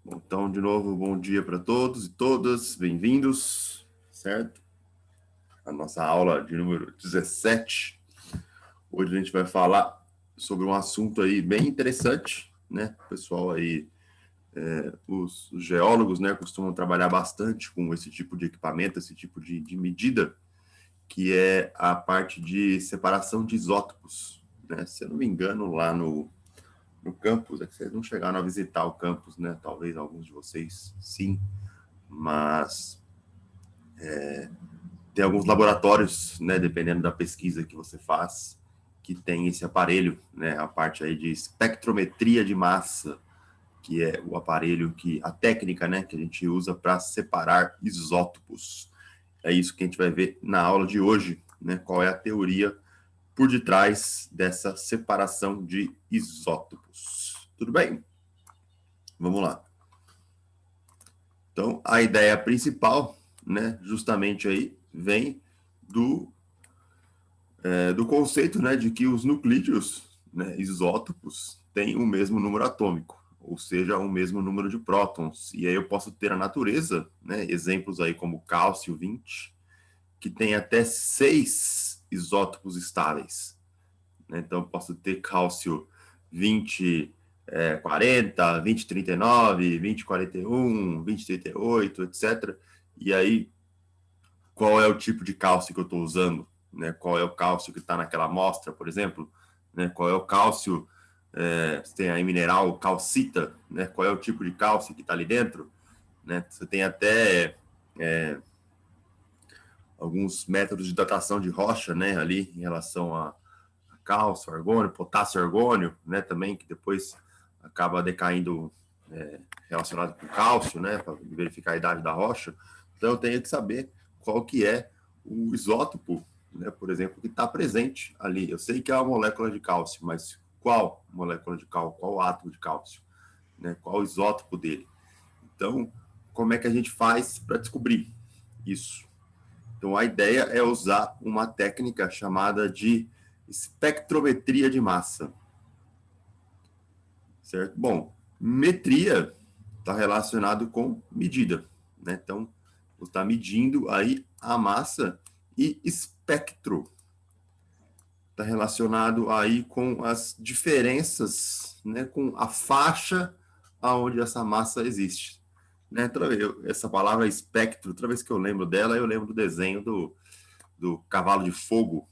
Bom, então, de novo, bom dia para todos e todas, bem-vindos, certo? A nossa aula de número 17. Hoje a gente vai falar sobre um assunto aí bem interessante, né? O pessoal aí, os geólogos, né, costumam trabalhar bastante com esse tipo de equipamento, esse tipo de medida, que é a parte de separação de isótopos, né? Se eu não me engano, lá no campus, é que vocês não chegaram a visitar o campus, né? Talvez alguns de vocês sim, mas tem alguns laboratórios, né, dependendo da pesquisa que você faz, que tem esse aparelho, né, a parte aí de espectrometria de massa, que é o aparelho que, a técnica, né, que a gente usa para separar isótopos. É isso que a gente vai ver na aula de hoje, né, qual é a teoria por detrás dessa separação de isótopos. Tudo bem? Vamos lá. Então, a ideia principal, né, justamente aí, vem do conceito, né, de que os nuclídeos, né, isótopos, têm o mesmo número atômico, ou seja, o mesmo número de prótons. E aí eu posso ter a natureza, né, exemplos aí como cálcio 20, que tem até 6 isótopos estáveis. Né? Então, eu posso ter cálcio 20, 40, 20, 39, 20, 41, 20, 38, etc. E aí, qual é o tipo de cálcio que eu estou usando? Né? Qual é o cálcio que está naquela amostra, por exemplo? Né? Qual é o cálcio, você tem aí mineral calcita, né? Qual é o tipo de cálcio que está ali dentro? Né? Você tem até alguns métodos de datação de rocha, né? Ali em relação a cálcio, argônio, potássio, argônio, né? Também que depois acaba decaindo relacionado com cálcio, né? Para verificar a idade da rocha. Então eu tenho que saber qual que é o isótopo, né? Por exemplo, que está presente ali. Eu sei que é uma molécula de cálcio, mas qual molécula de cálcio? Qual átomo de cálcio? Né? Qual o isótopo dele? Então, como é que a gente faz para descobrir isso? Então, a ideia é usar uma técnica chamada de espectrometria de massa, certo? Bom, metria está relacionado com medida, né? Então, você está medindo aí a massa, e espectro está relacionado aí com as diferenças, né? Com a faixa aonde essa massa existe. Né? Essa palavra espectro, toda vez que eu lembro dela, eu lembro do desenho do cavalo de fogo,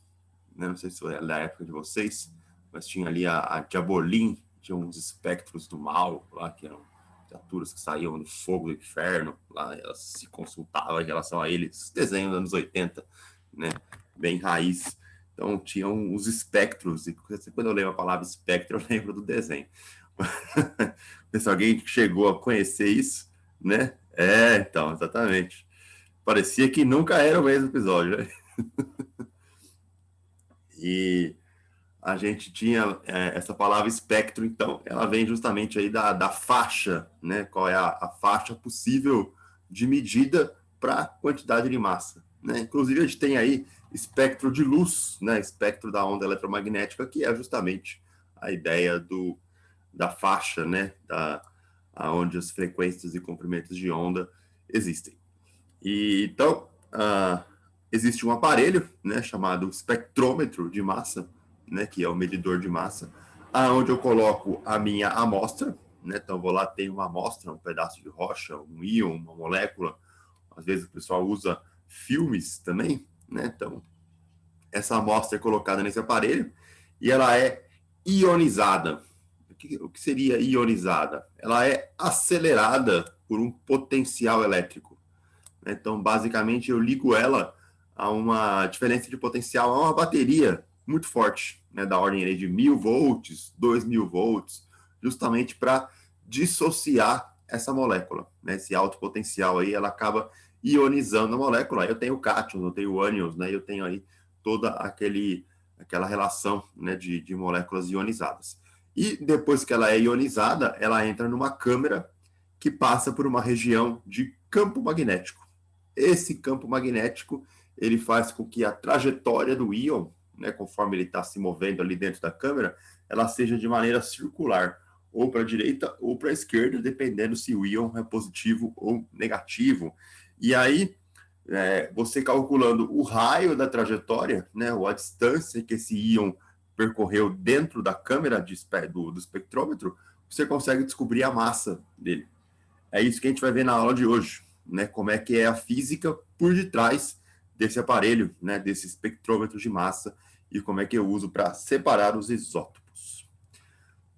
né? Não sei se foi da época de vocês, mas tinha ali a Diabolim, tinha uns espectros do mal lá, que eram criaturas que saíam do fogo do inferno, lá elas se consultavam em relação a eles, desenho dos anos 80, né? Bem raiz. Então tinham os espectros, e quando eu lembro a palavra espectro, eu lembro do desenho. Se alguém chegou a conhecer isso, né? Então, exatamente. Parecia que nunca era o mesmo episódio, né? E a gente tinha essa palavra espectro, então, ela vem justamente aí da faixa, né? Qual é a faixa possível de medida para quantidade de massa, né? Inclusive, a gente tem aí espectro de luz, né? Espectro da onda eletromagnética, que é justamente a ideia da faixa, né? Onde as frequências e comprimentos de onda existem. E, então, existe um aparelho, né, chamado espectrômetro de massa, né, que é o medidor de massa, aonde eu coloco a minha amostra, né, então eu vou lá, tenho uma amostra, um pedaço de rocha, um íon, uma molécula, às vezes o pessoal usa filmes também, né, então essa amostra é colocada nesse aparelho e ela é ionizada. O que seria ionizada? Ela é acelerada por um potencial elétrico. Então, basicamente, eu ligo ela a uma diferença de potencial, a uma bateria muito forte, né, da ordem de 1000 volts, 2000 volts, justamente para dissociar essa molécula. Né? Esse alto potencial aí, ela acaba ionizando a molécula. Aí eu tenho cátions, eu tenho ânions, né? Eu tenho aí toda aquela relação, né, de moléculas ionizadas. E depois que ela é ionizada, ela entra numa câmera que passa por uma região de campo magnético. Esse campo magnético ele faz com que a trajetória do íon, né, conforme ele está se movendo ali dentro da câmera, ela seja de maneira circular, ou para a direita ou para a esquerda, dependendo se o íon é positivo ou negativo. E aí, você calculando o raio da trajetória, né, ou a distância que esse íon percorreu dentro da câmera do espectrômetro, você consegue descobrir a massa dele. É isso que a gente vai ver na aula de hoje, né, como é que é a física por detrás desse aparelho, né, desse espectrômetro de massa, e como é que eu uso para separar os isótopos.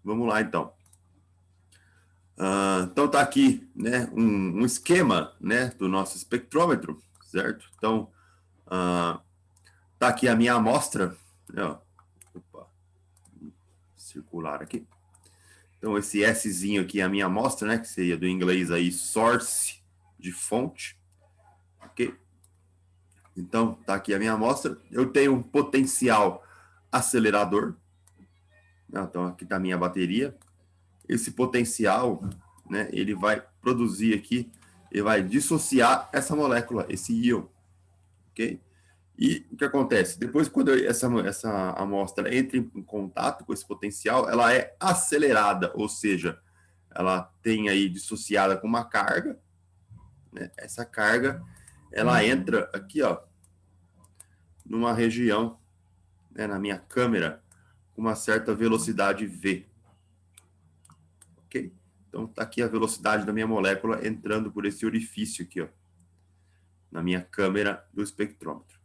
Vamos lá, então. Então está aqui, né, um esquema, né, do nosso espectrômetro, certo? Então, está aqui a minha amostra, né, ó. Opa, circular aqui. Então, esse Szinho aqui é a minha amostra, né, que seria do inglês aí source, de fonte, ok? Então, está aqui a minha amostra. Eu tenho um potencial acelerador, né? Então, aqui está a minha bateria. Esse potencial, né, ele vai produzir aqui, ele vai dissociar essa molécula, esse íon, ok? E o que acontece? Depois, quando essa amostra entra em contato com esse potencial, ela é acelerada, ou seja, ela tem aí dissociada com uma carga, né? Essa carga, ela entra aqui, ó, numa região, né, na minha câmera, com uma certa velocidade V. Ok? Então, está aqui a velocidade da minha molécula entrando por esse orifício aqui, ó, na minha câmera do espectrômetro.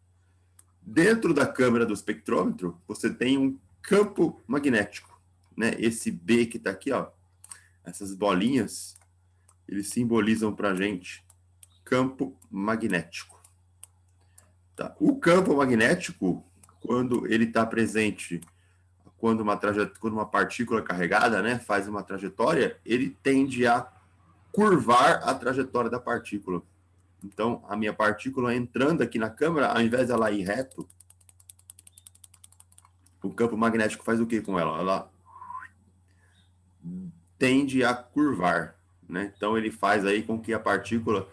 Dentro da câmera do espectrômetro, você tem um campo magnético, né? Esse B que está aqui, ó, essas bolinhas, eles simbolizam para a gente campo magnético. Tá? O campo magnético, quando ele está presente, quando uma partícula carregada, né, faz uma trajetória, ele tende a curvar a trajetória da partícula. Então, a minha partícula entrando aqui na câmera, ao invés dela ir reto, o campo magnético faz o que com ela? Ela tende a curvar, né? Então, ele faz aí com que a partícula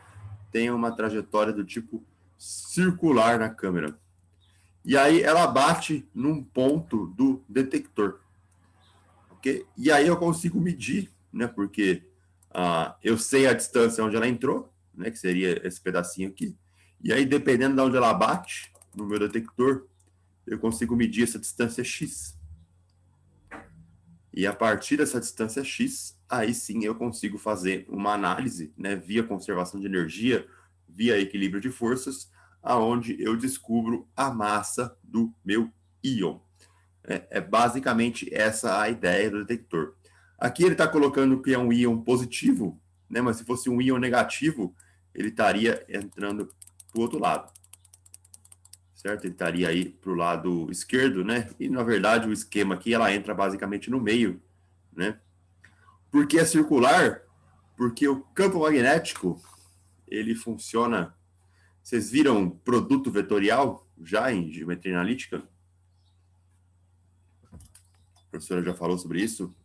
tenha uma trajetória do tipo circular na câmera. E aí ela bate num ponto do detector, ok? E aí eu consigo medir, né? Porque eu sei a distância onde ela entrou, né? Que seria esse pedacinho aqui. E aí, dependendo de onde ela bate no meu detector, eu consigo medir essa distância x. E a partir dessa distância x, aí sim eu consigo fazer uma análise, né, via conservação de energia, via equilíbrio de forças, aonde eu descubro a massa do meu íon. É basicamente essa a ideia do detector. Aqui ele está colocando que é um íon positivo, né, mas se fosse um íon negativo, ele estaria entrando para o outro lado. Certo? Ele estaria aí para o lado esquerdo, né? E, na verdade, o esquema aqui, ela entra basicamente no meio, né? Por que é circular? Porque o campo magnético, ele funciona... Vocês viram produto vetorial já em geometria analítica? A professora já falou sobre isso?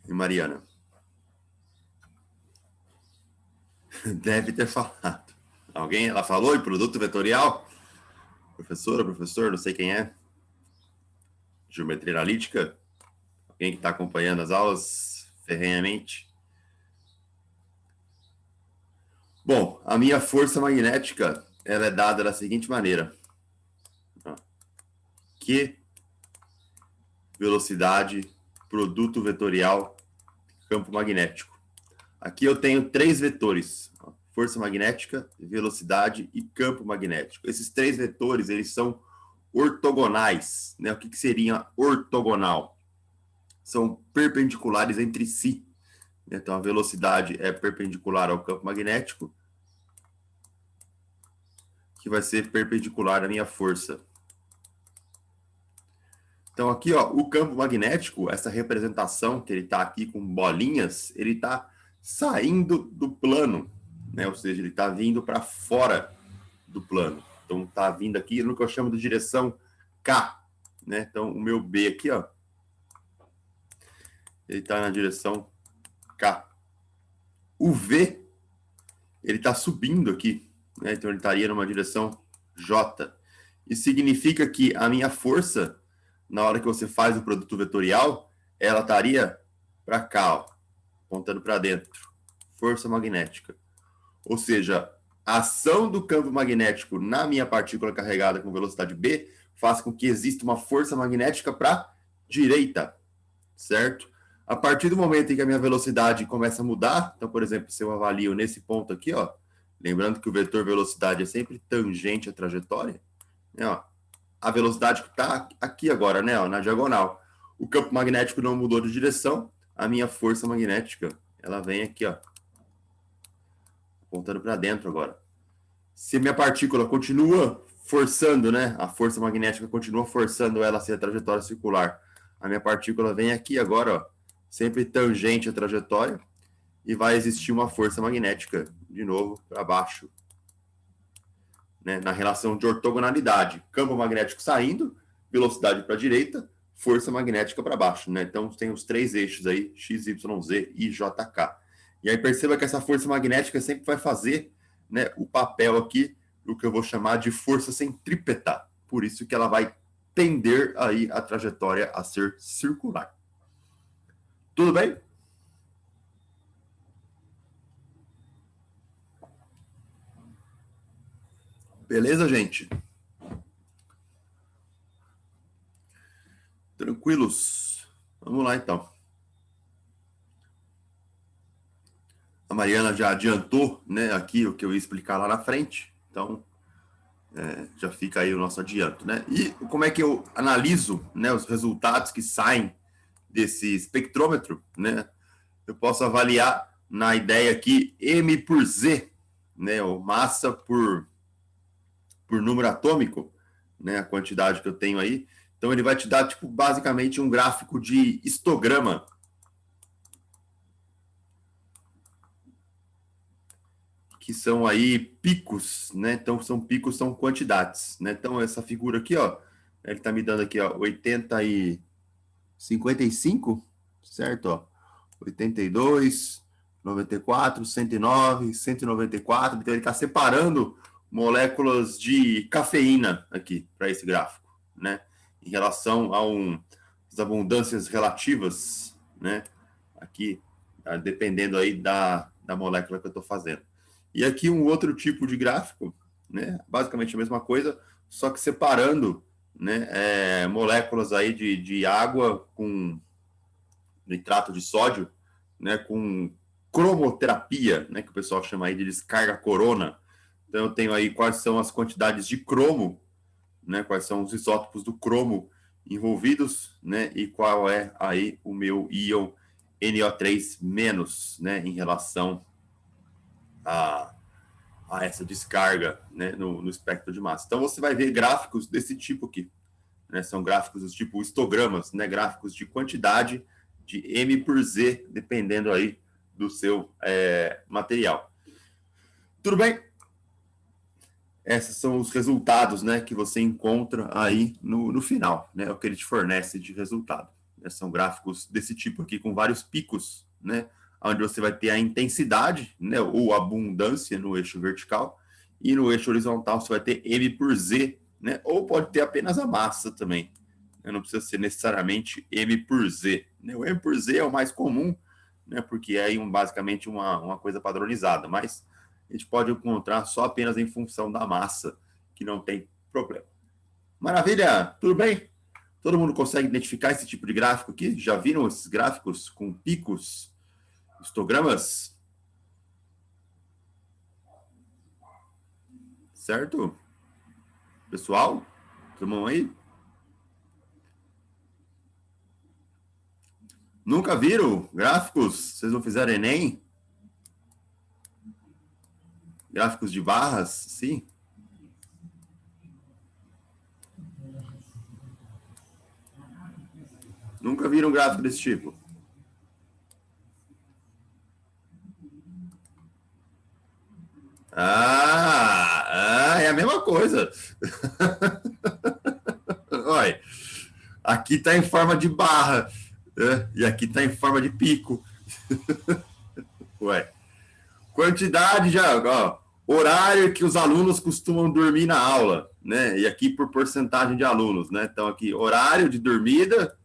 E Mariana? Deve ter falado. Alguém? Ela falou em produto vetorial? Professora, professor, não sei quem é. Geometria analítica? Alguém que está acompanhando as aulas ferrenhamente? Bom, a minha força magnética, ela é dada da seguinte maneira. Q, velocidade, produto vetorial, campo magnético. Aqui eu tenho 3 vetores, força magnética, velocidade e campo magnético. Esses 3 vetores, eles são ortogonais, né? O que seria ortogonal? São perpendiculares entre si. Então, a velocidade é perpendicular ao campo magnético, que vai ser perpendicular à minha força. Então, aqui, ó, o campo magnético, essa representação que ele está aqui com bolinhas, ele está saindo do plano, né? Ou seja, ele está vindo para fora do plano. Então, está vindo aqui no que eu chamo de direção K, né? Então, o meu B aqui, ó, ele está na direção K. O V, ele está subindo aqui, né? Então, ele estaria numa direção J. Isso significa que a minha força, na hora que você faz o produto vetorial, ela estaria para cá, ó, apontando para dentro. Força magnética. Ou seja, a ação do campo magnético na minha partícula carregada com velocidade B faz com que exista uma força magnética para a direita, certo? A partir do momento em que a minha velocidade começa a mudar, então, por exemplo, se eu avalio nesse ponto aqui, ó, lembrando que o vetor velocidade é sempre tangente à trajetória, né, ó, a velocidade que está aqui agora, né, ó, na diagonal. O campo magnético não mudou de direção, a minha força magnética, ela vem aqui, ó, apontando para dentro agora. Se a minha partícula continua forçando, né, a força magnética continua forçando ela a ser a trajetória circular, a minha partícula vem aqui agora, ó, sempre tangente à trajetória, e vai existir uma força magnética, de novo, para baixo, né, na relação de ortogonalidade. Campo magnético saindo, velocidade para a direita, força magnética para baixo, né? Então, tem os três eixos aí, X, Y, Z e JK. E aí, perceba que essa força magnética sempre vai fazer, né, o papel aqui do que eu vou chamar de força centrípeta. Por isso que ela vai tender aí a trajetória a ser circular. Tudo bem? Beleza, gente? Tranquilos? Vamos lá, então. A Mariana já adiantou, né, aqui o que eu ia explicar lá na frente. Então, já fica aí o nosso adianto, né? E como é que eu analiso, né, os resultados que saem desse espectrômetro, né? Eu posso avaliar na ideia aqui M por Z, né, ou massa por número atômico, né, a quantidade que eu tenho aí. Então, ele vai te dar, tipo, basicamente um gráfico de histograma. Que são aí picos, né? Então, são picos, são quantidades, né? Então, essa figura aqui, ó, ele tá me dando aqui, ó, 80 e 55, certo? Ó, 82, 94, 109, 194. Então, ele tá separando moléculas de cafeína aqui para esse gráfico, né? Em relação às abundâncias relativas, né? Aqui, dependendo aí da molécula que eu estou fazendo. E aqui um outro tipo de gráfico, né? Basicamente a mesma coisa, só que separando, né, moléculas aí de água com nitrato de sódio, né, com cromoterapia, né, que o pessoal chama aí de descarga corona. Então eu tenho aí quais são as quantidades de cromo, né, quais são os isótopos do cromo envolvidos, né, e qual é aí o meu íon NO3-, né, em relação a essa descarga, né, no espectro de massa. Então, você vai ver gráficos desse tipo aqui, né, são gráficos do tipo histogramas, né, gráficos de quantidade de M por Z, dependendo aí do seu material. Tudo bem? Esses são os resultados, né, que você encontra aí no final, né, o que ele te fornece de resultado. São gráficos desse tipo aqui, com vários picos, né, onde você vai ter a intensidade, né, ou abundância no eixo vertical, e no eixo horizontal você vai ter M por Z, né, ou pode ter apenas a massa também. Não precisa ser necessariamente M por Z. Né? O M por Z é o mais comum, né, porque é basicamente uma coisa padronizada, mas a gente pode encontrar só apenas em função da massa, que não tem problema. Maravilha, tudo bem? Todo mundo consegue identificar esse tipo de gráfico aqui? Já viram esses gráficos com picos, histogramas? Certo? Pessoal, todo mundo aí? Nunca viram gráficos? Vocês não fizeram Enem? Gráficos de barras? Sim. Nunca viram um gráfico desse tipo? É a mesma coisa. Olha, aqui está em forma de barra, né? E aqui está em forma de pico. Ué. Quantidade já, ó, horário que os alunos costumam dormir na aula. né? E aqui por porcentagem de alunos, né? Então aqui horário de dormida,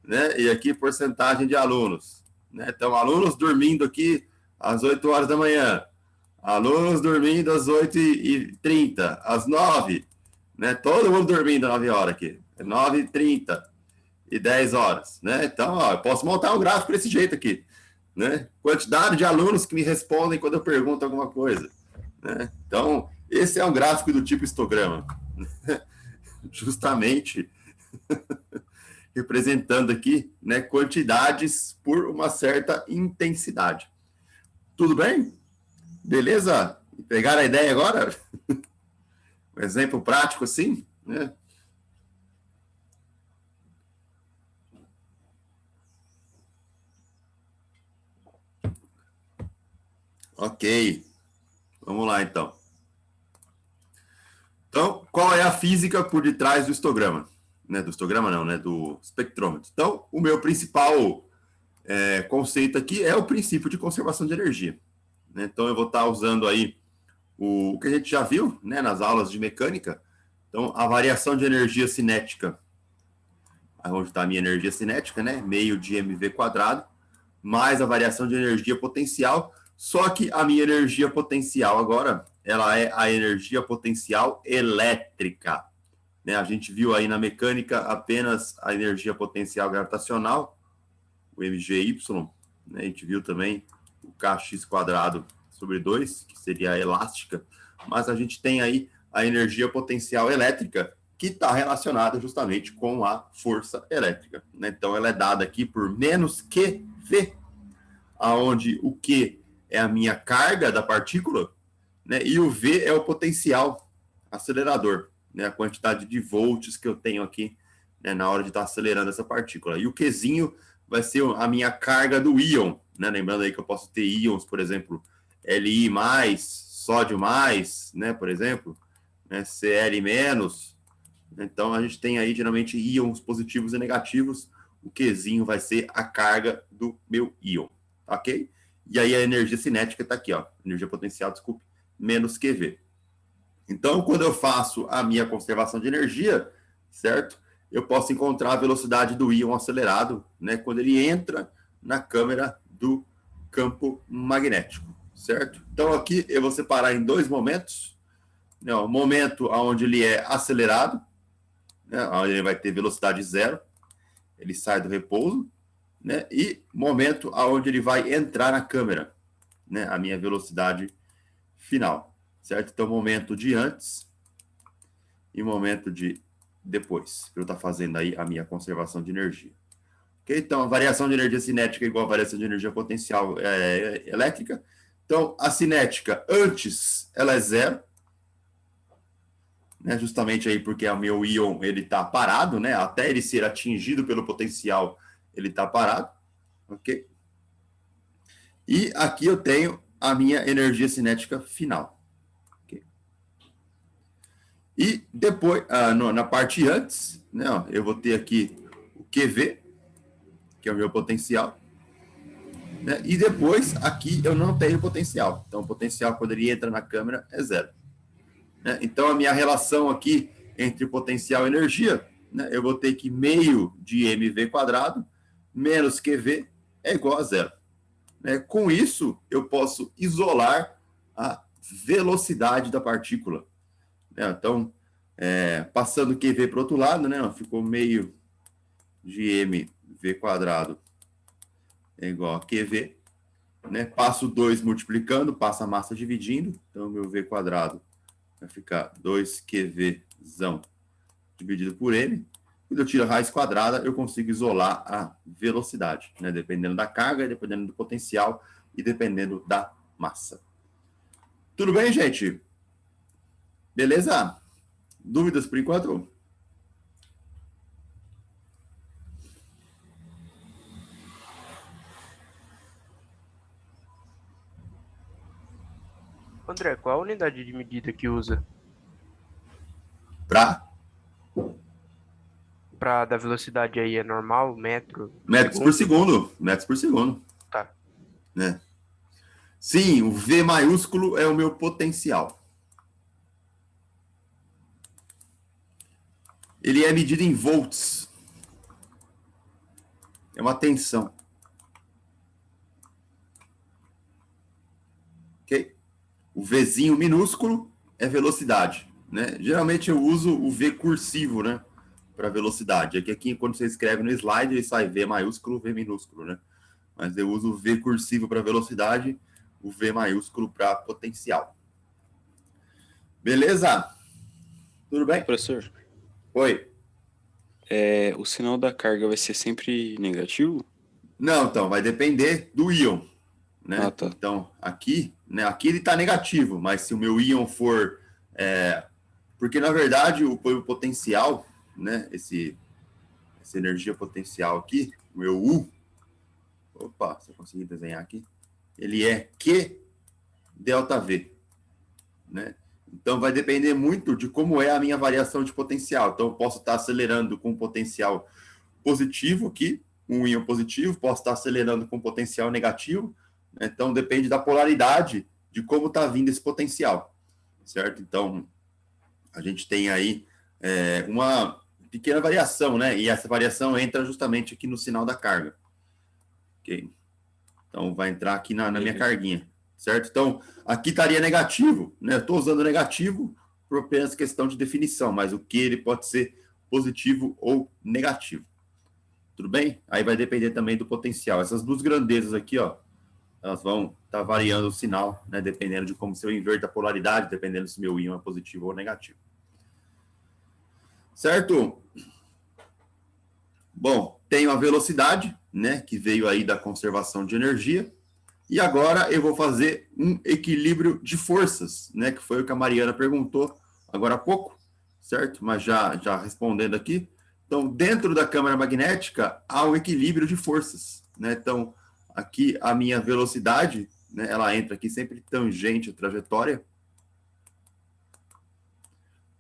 né? E aqui porcentagem de alunos, né? Então alunos dormindo aqui às 8 horas da manhã, alunos dormindo às 8h30, às 9, né? Todo mundo dormindo às 9 horas aqui, 9h30 e 10 horas, né? Então, ó, eu posso montar um gráfico desse jeito aqui, né? Quantidade de alunos que me respondem quando eu pergunto alguma coisa, né? Então, esse é um gráfico do tipo histograma, justamente representando aqui, né, quantidades por uma certa intensidade. Tudo bem? Beleza? Pegaram a ideia agora? Um exemplo prático assim, né? Ok. Vamos lá, então. Então, qual é a física por detrás do histograma? Né, do histograma não, né? Do espectrômetro. Então, o meu principal conceito aqui é o princípio de conservação de energia. Né? Então, eu vou estar usando aí o que a gente já viu, né, nas aulas de mecânica. Então, a variação de energia cinética, onde está a minha energia cinética, né? Meio de mv quadrado, mais a variação de energia potencial. Só que a minha energia potencial agora, ela é a energia potencial elétrica. Né? A gente viu aí na mecânica apenas a energia potencial gravitacional, o MGY, né? A gente viu também o kx quadrado sobre 2, que seria a elástica, mas a gente tem aí a energia potencial elétrica, que está relacionada justamente com a força elétrica. Né? Então, ela é dada aqui por menos QV, aonde o Q é a minha carga da partícula, né? E o V é o potencial acelerador, né? A quantidade de volts que eu tenho aqui, né, na hora de estar acelerando essa partícula. E o Qzinho vai ser a minha carga do íon, né? Lembrando aí que eu posso ter íons, por exemplo, Li+, sódio+, né, por exemplo, né, Cl-. Então, a gente tem aí, geralmente, íons positivos e negativos. O Qzinho vai ser a carga do meu íon, ok? E aí, a energia cinética está aqui, ó. Energia potencial, desculpe, menos QV. Então, quando eu faço a minha conservação de energia, certo? Eu posso encontrar a velocidade do íon acelerado, né? Quando ele entra na câmara do campo magnético, certo? Então, aqui eu vou separar em dois momentos. Né? O momento onde ele é acelerado, né, onde ele vai ter velocidade zero, ele sai do repouso, né, e momento onde ele vai entrar na câmera, né, a minha velocidade final, certo? Então, momento de antes e momento de depois, que eu estou fazendo aí a minha conservação de energia. Okay? Então, a variação de energia cinética é igual a variação de energia potencial elétrica. Então, a cinética antes, ela é zero, né, justamente aí porque o meu íon ele está parado, né, até ele ser atingido pelo potencial, ele está parado, ok? E aqui eu tenho a minha energia cinética final. Okay? E depois, na parte antes, né, ó, eu vou ter aqui o QV, que é o meu potencial, né, e depois aqui eu não tenho potencial. Então, o potencial, quando ele entra na câmera, é zero. Né? Então, a minha relação aqui entre potencial e energia, né, eu vou ter que meio de mv quadrado menos QV é igual a zero. Né? Com isso, eu posso isolar a velocidade da partícula. Né? Então, passando QV para o outro lado, né, ficou meio de mv quadrado é igual a QV. Né? Passo 2 multiplicando, passa a massa dividindo, então meu v quadrado vai ficar 2QVzão dividido por M. Quando eu tiro a raiz quadrada, eu consigo isolar a velocidade, né? Dependendo da carga, dependendo do potencial e dependendo da massa. Tudo bem, gente? Beleza? Dúvidas por enquanto? André, qual a unidade de medida que usa Para para dar velocidade aí? É normal, metro por metros por segundo? segundo. Metros por segundo. Tá. Né? Sim, o V maiúsculo é o meu potencial. ele é medido em volts. É uma tensão. Ok? O Vzinho minúsculo é velocidade, né? Geralmente eu uso o V cursivo, né? Para velocidade. Aqui, quando você escreve no slide, ele sai V maiúsculo, V minúsculo, né? Mas eu uso o V cursivo para velocidade, o V maiúsculo para potencial. Beleza? Tudo bem? Professor, Oi. o sinal da carga vai ser sempre negativo? Não, então, vai depender do íon, né? Ah, tá. Então, aqui, né, aqui ele está negativo, mas se o meu íon for... porque, na verdade, o potencial, né, essa energia potencial aqui, o meu U, opa, se eu conseguir desenhar aqui, ele é Q delta V, né? Então, vai depender muito de como é a minha variação de potencial. Então, eu posso estar acelerando com potencial positivo aqui, um íon positivo, posso estar acelerando com potencial negativo, né? Então, depende da polaridade de como está vindo esse potencial, certo? Então, a gente tem aí uma pequena variação, né? E essa variação entra justamente aqui no sinal da carga. Ok? Então, vai entrar aqui na minha carguinha, certo? Então, aqui estaria negativo, né? Eu estou usando negativo por apenas questão de definição, mas o que ele pode ser positivo ou negativo. Tudo bem? Aí vai depender também do potencial. Essas duas grandezas aqui, ó, elas vão estar variando o sinal, né? Dependendo de como se eu inverto a polaridade, dependendo se meu íon é positivo ou negativo. Certo? Bom, tenho a velocidade, né? Que veio aí da conservação de energia. E agora eu vou fazer um equilíbrio de forças, né? Que foi o que a Mariana perguntou agora há pouco, certo? Mas já respondendo aqui. Então, dentro da câmara magnética, há um equilíbrio de forças, né? Então, aqui a minha velocidade, né? Ela entra aqui sempre tangente à trajetória,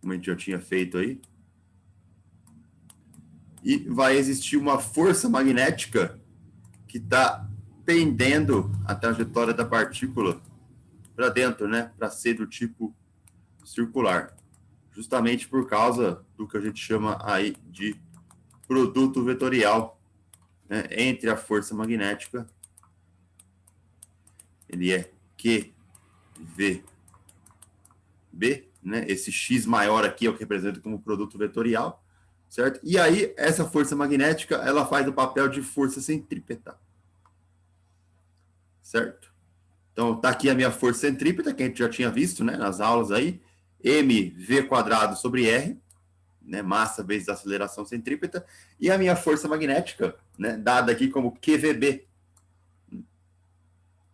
como a gente já tinha feito aí. E vai existir uma força magnética que está pendendo a trajetória da partícula para dentro, né? Para ser do tipo circular. Justamente por causa do que a gente chama aí de produto vetorial, né? Entre a força magnética, ele é QVB, né? Esse X maior aqui é o que representa como produto vetorial, certo? E aí, essa força magnética, ela faz o papel de força centrípeta, certo? Então, tá aqui a minha força centrípeta, que a gente já tinha visto, né, nas aulas aí, mv² sobre r, né, massa vezes aceleração centrípeta, e a minha força magnética, né, dada aqui como QVB.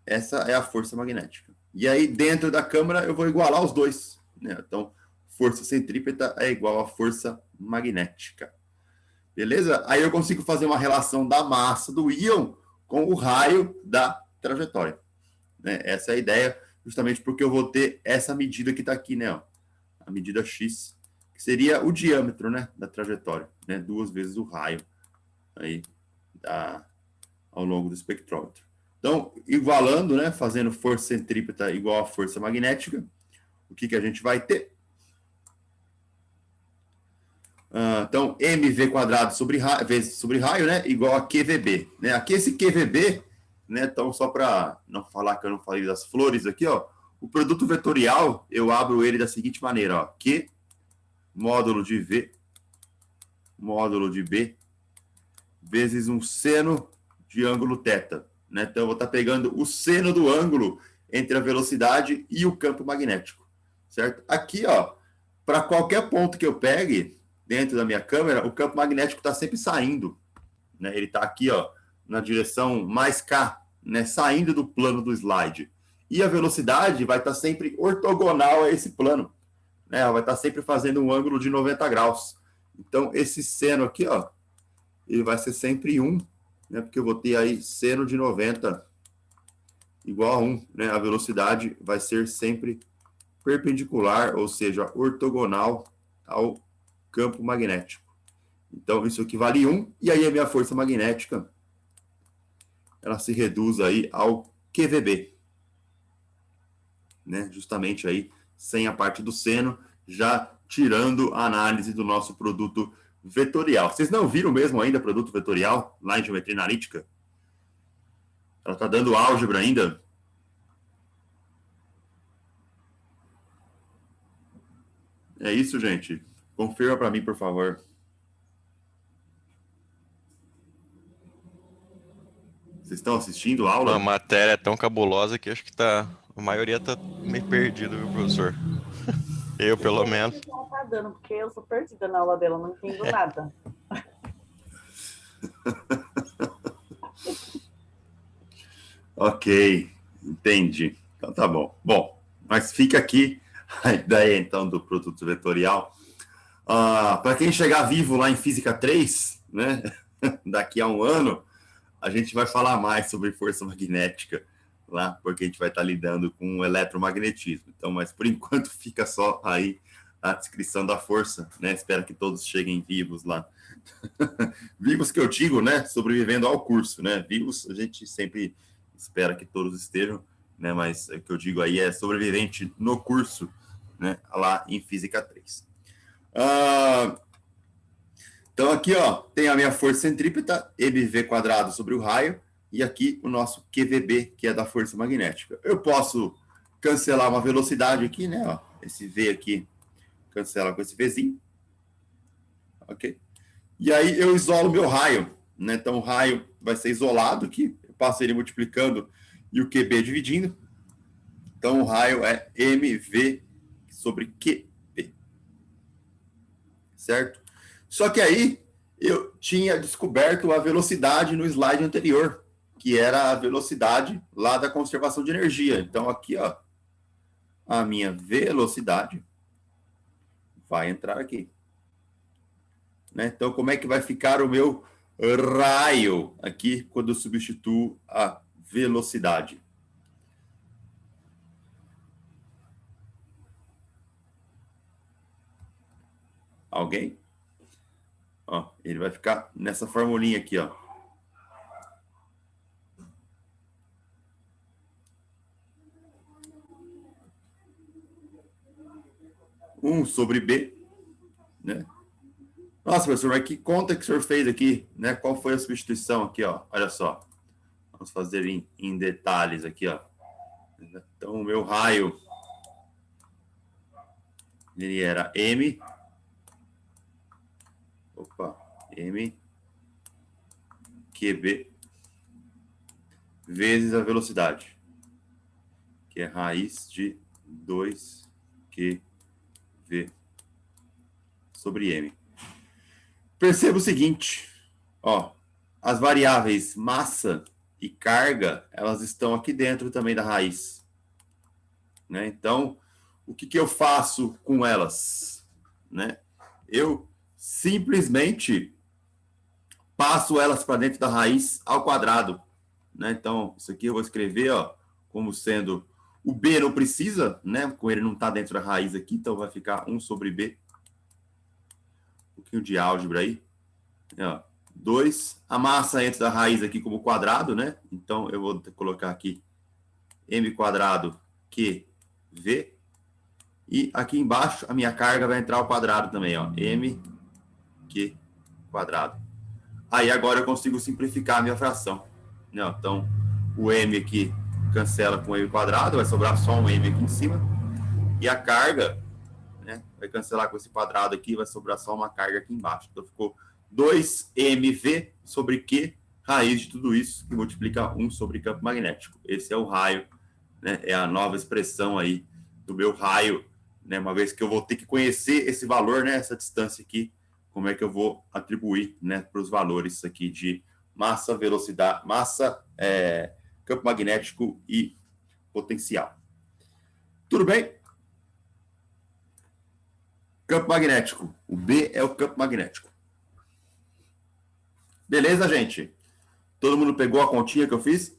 Essa é a força magnética. E aí, dentro da câmara, eu vou igualar os dois, né? Então, força centrípeta é igual a força magnética. Beleza? Aí eu consigo fazer uma relação da massa do íon com o raio da trajetória. Né? Essa é a ideia, justamente porque eu vou ter essa medida que está aqui, né? Ó, a medida x, que seria o diâmetro, né, da trajetória, né? 2 vezes o raio aí ao longo do espectrômetro. Então, igualando, né, fazendo força centrípeta igual a força magnética, o que a gente vai ter? Então, mv² vezes sobre raio, né, igual a QVB. Né? Aqui esse QVB, né, então só para não falar que eu não falei das flores aqui, ó, o produto vetorial, eu abro ele da seguinte maneira, ó, Q módulo de V módulo de B vezes um seno de ângulo θ. Né? Então, eu vou estar pegando o seno do ângulo entre a velocidade e o campo magnético, certo? Aqui, ó, para qualquer ponto que eu pegue dentro da minha câmera, o campo magnético está sempre saindo, né? Ele está aqui, ó, na direção mais K, né? Saindo do plano do slide. E a velocidade vai estar sempre ortogonal a esse plano, né? Ela vai estar sempre fazendo um ângulo de 90 graus. Então, esse seno aqui, ó, ele vai ser sempre 1, né? Porque eu vou ter aí seno de 90 igual a 1, né? A velocidade vai ser sempre perpendicular, ou seja, ortogonal ao campo magnético. Então, isso aqui vale 1, e aí a minha força magnética, ela se reduz aí ao QVB, né? Justamente aí, sem a parte do seno, já tirando a análise do nosso produto vetorial. Vocês não viram mesmo ainda produto vetorial lá em geometria analítica? Ela está dando álgebra ainda? É isso, gente. Confirma para mim, por favor. Vocês estão assistindo a aula? A matéria é tão cabulosa que acho que a maioria tá meio perdido, viu, professor? Eu, pelo menos. Não tá dando, porque eu sou perdida na aula dela, não entendo nada. Ok, entendi. Então tá bom. Bom, mas fica aqui a ideia, então, do produto vetorial. Para quem chegar vivo lá em Física 3, né, daqui a um ano, a gente vai falar mais sobre força magnética lá, porque a gente vai estar lidando com o eletromagnetismo. Então, mas por enquanto fica só aí a descrição da força, né? Espero que todos cheguem vivos lá. Vivos que eu digo, né? Sobrevivendo ao curso, né? Vivos, a gente sempre espera que todos estejam, né? Mas o que eu digo aí é sobrevivente no curso, né? Lá em Física 3. Então aqui, ó, tem a minha força centrípeta, mv quadrado sobre o raio, e aqui o nosso QVB, que é da força magnética. Eu posso cancelar uma velocidade aqui, né? Ó, esse V aqui cancela com esse Vzinho. Ok? E aí eu isolo meu raio, né? Então o raio vai ser isolado aqui, eu passo ele multiplicando e o QB dividindo. Então o raio é mv sobre QB. Certo? Só que aí eu tinha descoberto a velocidade no slide anterior, que era a velocidade lá da conservação de energia. Então aqui, ó, a minha velocidade vai entrar aqui. Né? Então, como é que vai ficar o meu raio aqui quando eu substituo a velocidade? Alguém? Ó, ele vai ficar nessa formulinha aqui, ó. Um sobre B, né? Nossa, professor, mas que conta que o senhor fez aqui, né? Qual foi a substituição aqui, ó? Olha só. Vamos fazer em detalhes aqui, ó. Então, o meu raio, ele era M. Opa, M. QB vezes a velocidade, que é raiz de 2QV sobre M. Perceba o seguinte, ó, as variáveis massa e carga, elas estão aqui dentro também da raiz, né? Então, o que eu faço com elas, né? Eu simplesmente passo elas para dentro da raiz ao quadrado, né? Então, isso aqui eu vou escrever, ó, como sendo o B não precisa, né? Com ele não está dentro da raiz aqui, então vai ficar 1 sobre B. Um pouquinho de álgebra aí. Ó, 2. A massa entra da raiz aqui como quadrado, né? Então, eu vou colocar aqui M quadrado QV. E aqui embaixo, a minha carga vai entrar ao quadrado também, ó. M Q quadrado. Aí, agora eu consigo simplificar a minha fração. Então, o M aqui cancela com M quadrado, vai sobrar só um M aqui em cima. E a carga, né, vai cancelar com esse quadrado aqui, vai sobrar só uma carga aqui embaixo. Então, ficou 2mv sobre Q, raiz de tudo isso, que multiplica 1 sobre campo magnético. Esse é o raio, né, é a nova expressão aí do meu raio, né, uma vez que eu vou ter que conhecer esse valor, né, essa distância aqui, como é que eu vou atribuir, né, para os valores aqui de massa, velocidade, massa, campo magnético e potencial. Tudo bem? Campo magnético. O B é o campo magnético. Beleza, gente? Todo mundo pegou a continha que eu fiz?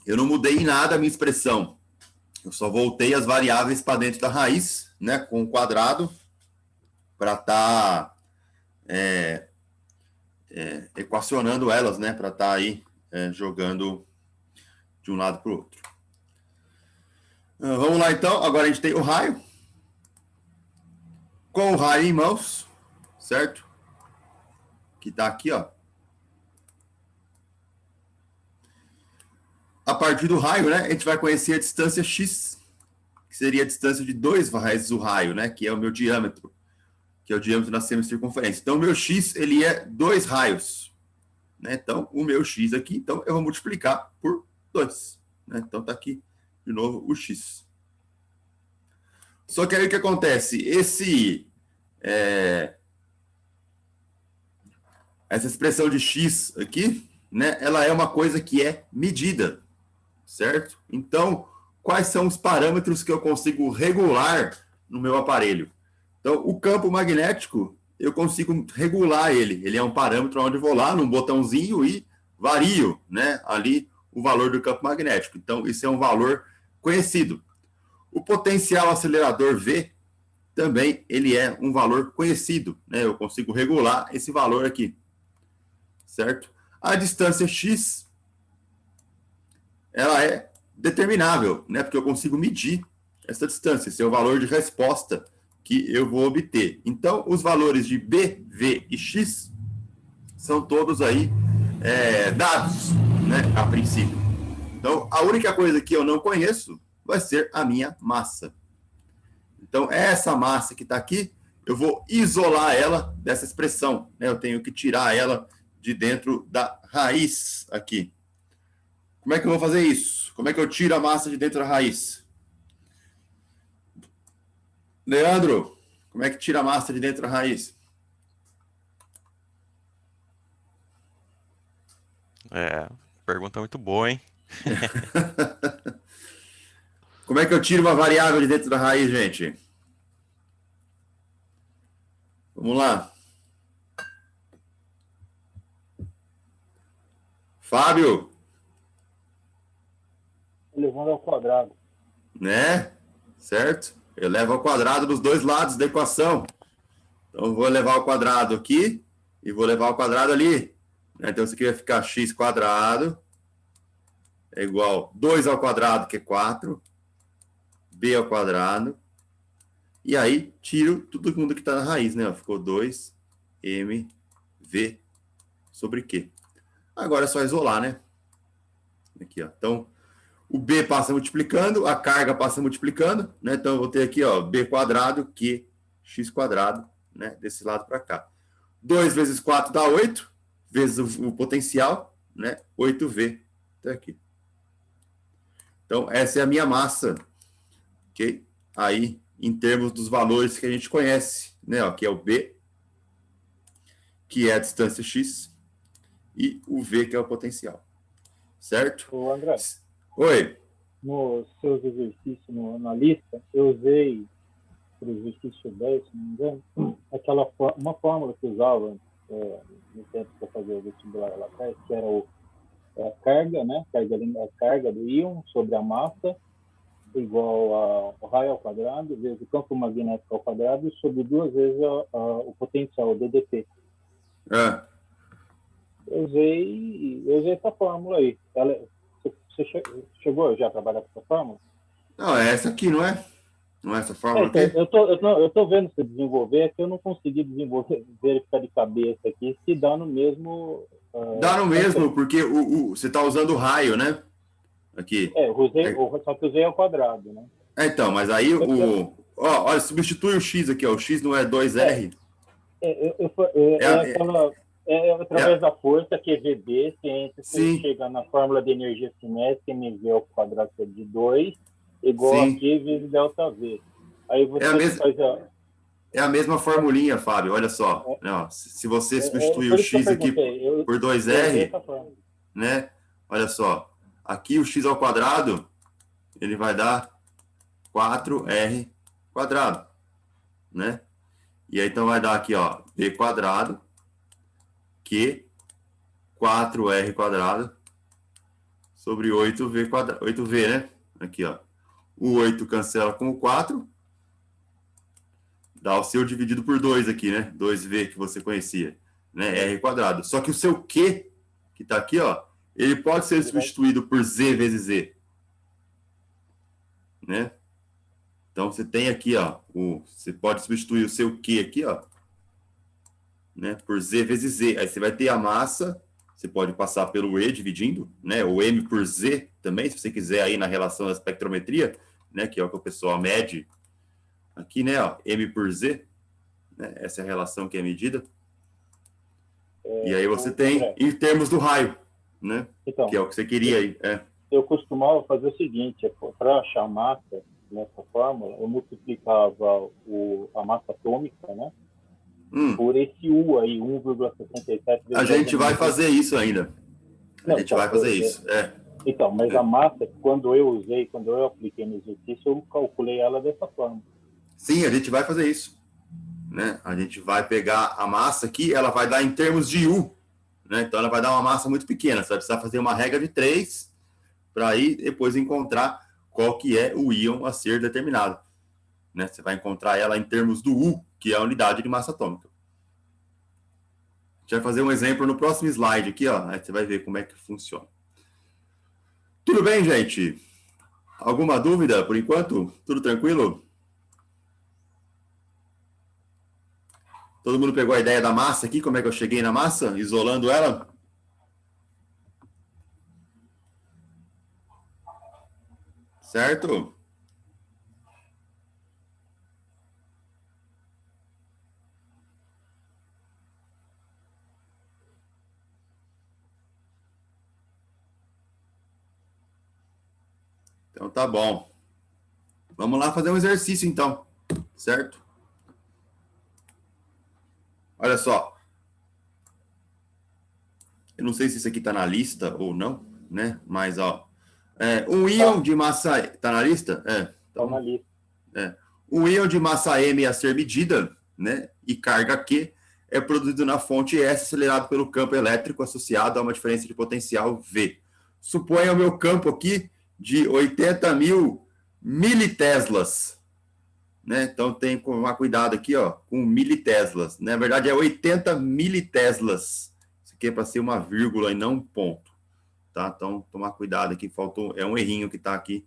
Eu não mudei em nada a minha expressão. Eu só voltei as variáveis para dentro da raiz, né, com o quadrado, para estar equacionando elas, né, para estar aí jogando de um lado para o outro. Vamos lá, então. Agora a gente tem o raio. Com o raio em mãos, certo? Que está aqui, ó. A partir do raio, né, a gente vai conhecer a distância x, que seria a distância de 2 vezes o raio, né, que é o meu diâmetro, que é o diâmetro da semicircunferência. Então, o meu x, ele é 2 raios. Né? Então, o meu x aqui, então, eu vou multiplicar por 2. Né? Então, está aqui, de novo, o x. Só que aí o que acontece? Essa expressão de x aqui, né, ela é uma coisa que é medida, certo? Então, quais são os parâmetros que eu consigo regular no meu aparelho? Então, o campo magnético, eu consigo regular ele. Ele é um parâmetro onde eu vou lá num botãozinho e vario, né, ali o valor do campo magnético. Então, isso é um valor conhecido. O potencial acelerador V também ele é um valor conhecido, né? Eu consigo regular esse valor aqui, certo? A distância x, ela é determinável, né? Porque eu consigo medir essa distância, esse é o valor de resposta que eu vou obter. Então, os valores de B, V e x são todos aí dados, né? A princípio. Então, a única coisa que eu não conheço vai ser a minha massa. Então, essa massa que está aqui, eu vou isolar ela dessa expressão, né? Eu tenho que tirar ela de dentro da raiz aqui. Como é que eu vou fazer isso? Como é que eu tiro a massa de dentro da raiz? Leandro, como é que tira a massa de dentro da raiz? Pergunta muito boa, hein? Como é que eu tiro uma variável de dentro da raiz, gente? Vamos lá. Fábio? Elevando ao quadrado. Né? Certo? Eu levo ao quadrado dos dois lados da equação. Então, eu vou levar ao quadrado aqui e vou levar ao quadrado ali. Então, isso aqui vai ficar x quadrado é igual 2 ao quadrado, que é 4, b ao quadrado. E aí, tiro tudo mundo que está na raiz, né? Ficou 2mv sobre q. Agora é só isolar, né? Aqui, ó. Então, o b passa multiplicando, a carga passa multiplicando, né? Então, eu vou ter aqui, ó, b quadrado, q, x quadrado, né? Desse lado para cá. 2 vezes 4 dá 8, vezes o potencial, né? 8v. Até aqui. Então, essa é a minha massa, ok? Aí, em termos dos valores que a gente conhece, né? Ó, que é o B, que é a distância x, e o V, que é o potencial. Certo? Ô, André, Oi. nos seus exercícios na lista, eu usei, para o exercício 10, se não me engano, uma fórmula que eu usava no tempo para fazer o vestibular lá atrás, que era a carga, né? A carga do íon sobre a massa igual ao raio ao quadrado, vezes o campo magnético ao quadrado, sobre 2 vezes o potencial, o DDP. Eu usei essa fórmula aí. Você chegou já a trabalhar com essa fórmula? Não, é essa aqui, não é? Não é essa fórmula aqui? Eu tô vendo você desenvolver, é que eu não consegui verificar de cabeça aqui se dá no mesmo... Dá no mesmo, porque você está usando o raio, né? Aqui. Só que eu usei ao quadrado, né? Então, mas aí olha, substitui o x aqui, ó. O x não é 2r? Através da força, que é VB, você Sim. chega na fórmula de energia cinética, mv ao quadrado de 2, igual Sim. a Q vezes ΔV. Aí você faz É a mesma formulinha, Fábio, olha só. Ó, se você substituir o x aqui por 2r, né? Olha só. Aqui o x ao quadrado, ele vai dar 4r quadrado, né? E aí, então, vai dar aqui, ó, b quadrado, q, 4r quadrado, sobre 8v quadrado, 8v, né? Aqui, ó. O 8 cancela com o 4, dá o seu dividido por 2 aqui, né? 2v que você conhecia, né? R quadrado. Só que o seu q, que tá aqui, ó, ele pode ser substituído por Z vezes Z. Né? Então, você tem aqui, ó, você pode substituir o seu Q aqui, ó, né, por Z vezes Z. Aí você vai ter a massa, você pode passar pelo E dividindo, né, o M por Z também, se você quiser aí na relação da espectrometria, né, que é o que o pessoal mede aqui, né, ó, M por Z, né, essa é a relação que é medida. E aí você tem em termos do raio, né, então, que é o que você queria aí. Eu costumava fazer o seguinte, para achar massa nessa fórmula, eu multiplicava a massa atômica, né? Por esse U aí, 1,67. A gente vai fazer isso ainda. A gente vai fazer isso. Então, mas a massa, quando eu apliquei no exercício, eu calculei ela dessa forma. Sim, a gente vai fazer isso. Né? A gente vai pegar a massa aqui, ela vai dar em termos de U. Né? Então, ela vai dar uma massa muito pequena. Você vai precisar fazer uma regra de 3 para aí depois encontrar qual que é o íon a ser determinado. Né? Você vai encontrar ela em termos do U, que é a unidade de massa atômica. A gente vai fazer um exemplo no próximo slide aqui, ó. Aí você vai ver como é que funciona. Tudo bem, gente? Alguma dúvida por enquanto? Tudo tranquilo? Todo mundo pegou a ideia da massa aqui? Como é que eu cheguei na massa? Isolando ela? Certo? Então tá bom. Vamos lá fazer um exercício então, certo? Olha só. Eu não sei se isso aqui tá na lista ou não, né? Mas, ó, um íon de massa... Tá na lista? Tá na lista. Um íon de massa M a ser medida, né? E carga Q é produzido na fonte S acelerado pelo campo elétrico associado a uma diferença de potencial V. Suponha o meu campo aqui de 80.000 militeslas, né? Então tem que tomar cuidado aqui, ó, com militeslas. Na verdade é 80 militeslas. Isso aqui é para ser uma vírgula e não um ponto, tá? Então tomar cuidado aqui, faltou, é um errinho que está aqui,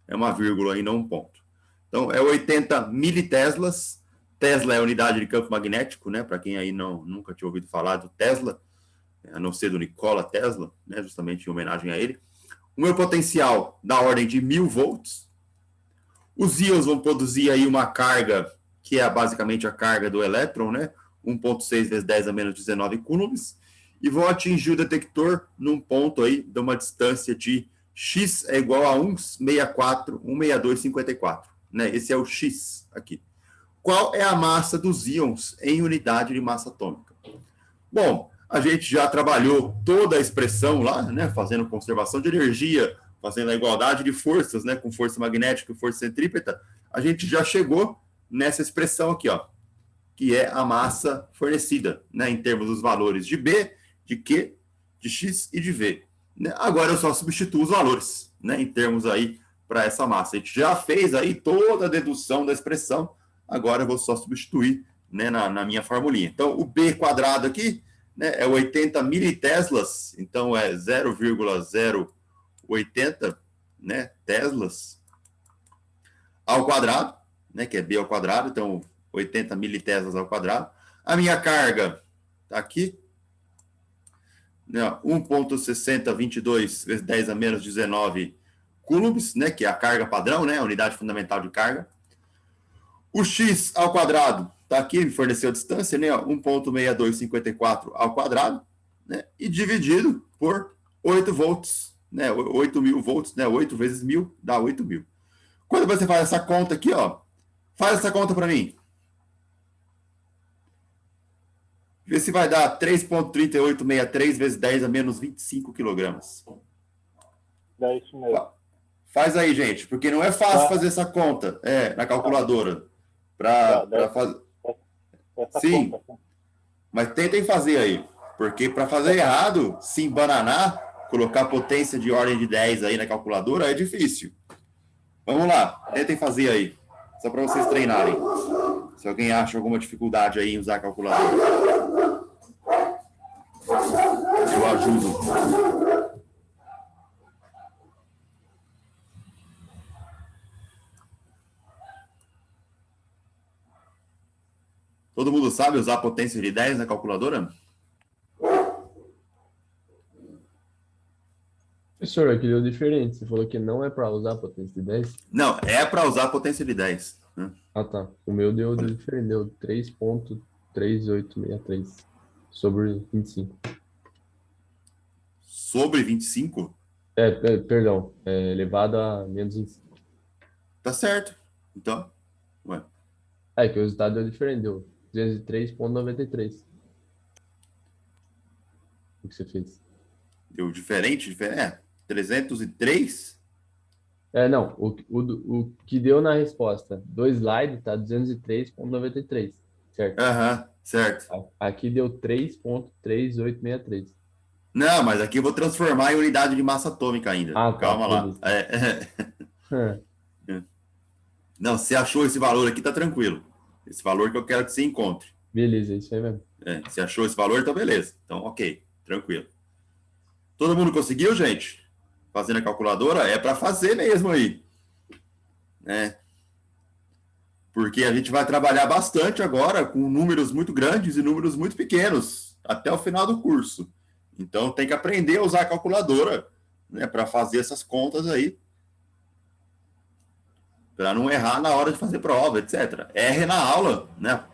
é uma vírgula e não um ponto. Então é 80 militeslas. Tesla é a unidade de campo magnético, né? Para quem aí nunca tinha ouvido falar do Tesla, a não ser do Nikola Tesla, né? Justamente em homenagem a ele. O meu potencial da ordem de 1000 volts. Os íons vão produzir aí uma carga, que é basicamente a carga do elétron, né? 1,6 vezes 10 a menos 19 coulombs, e vão atingir o detector num ponto aí de uma distância de x é igual a 1,6254, né? Esse é o x aqui. Qual é a massa dos íons em unidade de massa atômica? Bom, a gente já trabalhou toda a expressão lá, né, fazendo conservação de energia, fazendo a igualdade de forças, né, com força magnética e força centrípeta. A gente já chegou nessa expressão aqui, ó, que é a massa fornecida, né, em termos dos valores de B, de Q, de X e de V. Né? Agora eu só substituo os valores, né, em termos aí para essa massa. A gente já fez aí toda a dedução da expressão, agora eu vou só substituir, né, na minha formulinha. Então, o B quadrado aqui, né, é 80 militeslas, então é 0,080, né, teslas ao quadrado, né, que é B ao quadrado, então 80 militeslas ao quadrado. A minha carga está aqui, né, 1,6022 vezes 10 a menos 19 coulombs, né, que é a carga padrão, né, a unidade fundamental de carga. O x ao quadrado está aqui, me forneceu a distância, né, 1,6254 ao quadrado, né, e dividido por 8 volts, né, 8.000 volts, né, 8 vezes 1.000 dá 8.000. Quando você faz essa conta aqui, ó, faz essa conta para mim. Vê se vai dar 3,3863 vezes 10 a menos 25 quilogramas. É isso mesmo. Faz aí, gente, porque não é fácil fazer essa conta na calculadora. Para fazer. Sim, conta. Mas tentem fazer aí, porque para fazer errado, se embananar, colocar potência de ordem de 10 aí na calculadora é difícil. Vamos lá, tentem fazer aí, só para vocês treinarem. Se alguém acha alguma dificuldade aí em usar a calculadora, eu ajudo. Todo mundo sabe usar a potência de 10 na calculadora? Professor, aqui deu diferente. Você falou que não é para usar a potência de 10? Não, é para usar a potência de 10. Né? Ah, tá. O meu deu diferente, deu 3.3863 sobre 25. Sobre 25? Perdão, elevado a menos 25. Tá certo. Então, ué. É que o resultado deu diferente, deu 203.93. O que você fez? Deu diferente? 303? Não, o que deu na resposta do slide tá 203.93, certo? Aham, certo. Aqui deu 3.3863. Não, mas aqui eu vou transformar em unidade de massa atômica ainda. Ah, tá, Calma lá. beleza. Não, se achou esse valor aqui, tá tranquilo. Esse valor que eu quero que você encontre. Beleza, é isso aí mesmo. Se achou esse valor, então beleza. Então, ok, tranquilo. Todo mundo conseguiu, gente? Fazendo a calculadora? É para fazer mesmo aí. Né? Porque a gente vai trabalhar bastante agora com números muito grandes e números muito pequenos, até o final do curso. Então, tem que aprender a usar a calculadora, né, para fazer essas contas aí. Para não errar na hora de fazer prova, etc. Erre na aula, né?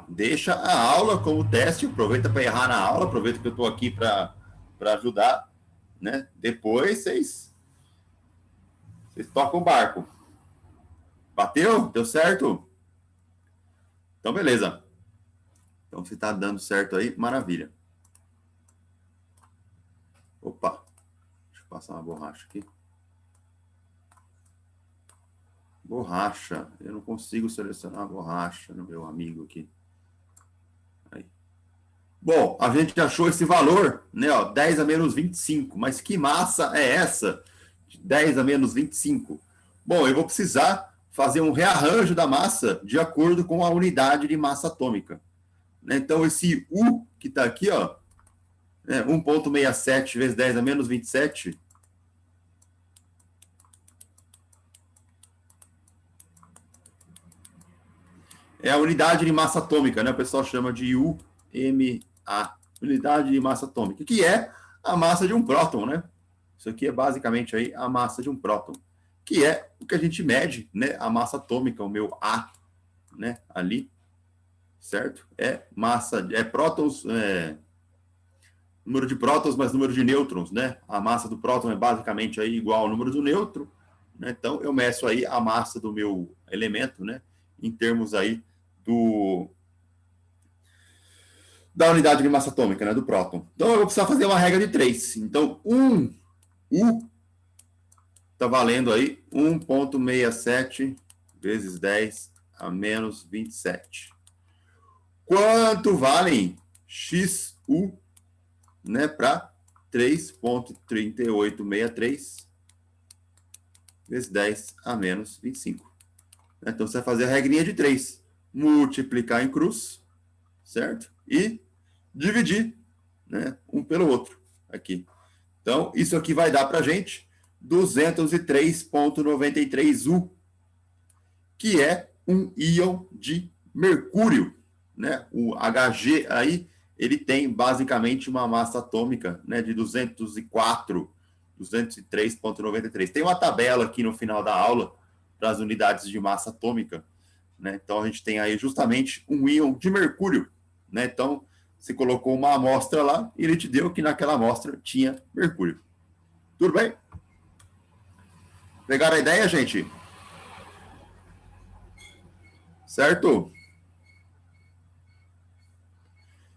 Deixa a aula como teste, aproveita para errar na aula, aproveita que eu estou aqui para ajudar, né? Depois vocês tocam o barco. Bateu? Deu certo? Então, beleza. Então, se está dando certo aí, maravilha. Opa, deixa eu passar uma borracha aqui. Borracha. Eu não consigo selecionar a borracha no meu amigo aqui. Aí. Bom, a gente achou esse valor, né? Ó, 10 a menos 25. Mas que massa é essa? De 10 a menos 25. Bom, eu vou precisar fazer um rearranjo da massa de acordo com a unidade de massa atômica. Então, esse U que está aqui, ó, 1,67 vezes 10 a menos 27... é a unidade de massa atômica, né? O pessoal chama de UMA, unidade de massa atômica, que é a massa de um próton, né? Isso aqui é basicamente aí a massa de um próton, que é o que a gente mede, né? A massa atômica, o meu A, né? Ali, certo? É massa, prótons, número de prótons mais número de nêutrons, né? A massa do próton é basicamente aí igual ao número do nêutron, né? Então, eu meço aí a massa do meu elemento, né? Em termos aí da unidade de massa atômica, né, do próton. Então, eu vou precisar fazer uma regra de 3. Então, U está valendo aí 1,67 vezes 10 a menos 27. Quanto valem XU, né, para 3,3863 vezes 10 a menos 25. Então, você vai fazer a regrinha de 3. Multiplicar em cruz, certo? E dividir, né, um pelo outro aqui. Então, isso aqui vai dar para a gente 203,93 U, que é um íon de mercúrio, né? O Hg aí, ele tem basicamente uma massa atômica, né, de 203,93. Tem uma tabela aqui no final da aula para as unidades de massa atômica, né? Então, a gente tem aí justamente um íon de mercúrio, né? Então, você colocou uma amostra lá e ele te deu que naquela amostra tinha mercúrio. Tudo bem? Pegaram a ideia, gente? Certo?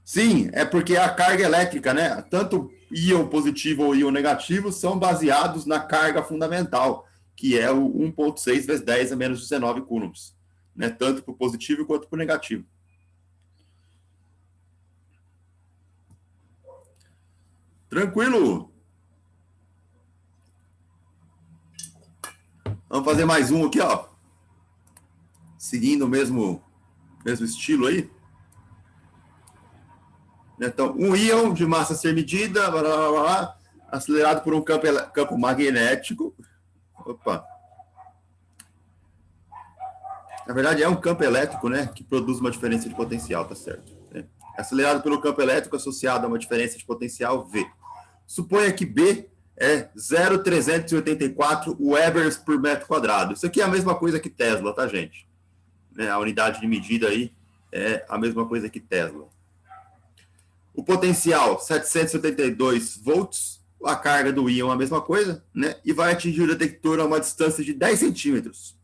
Sim, é porque a carga elétrica, né? Tanto íon positivo ou íon negativo são baseados na carga fundamental, que é o 1,6 vezes 10 a menos 19 coulombs, né? Tanto para o positivo quanto para o negativo. Tranquilo? Vamos fazer mais um aqui, ó. Seguindo o mesmo estilo aí. Então, um íon de massa a ser medida, blá, blá, blá, blá, acelerado por um campo magnético. Opa. Na verdade, é um campo elétrico, né, que produz uma diferença de potencial, tá certo? É acelerado pelo campo elétrico associado a uma diferença de potencial V. Suponha que B é 0,384 webers por metro quadrado. Isso aqui é a mesma coisa que Tesla, tá, gente? A unidade de medida aí é a mesma coisa que Tesla. O potencial, 772 volts. A carga do íon, a mesma coisa, né? E vai atingir o detector a uma distância de 10 centímetros.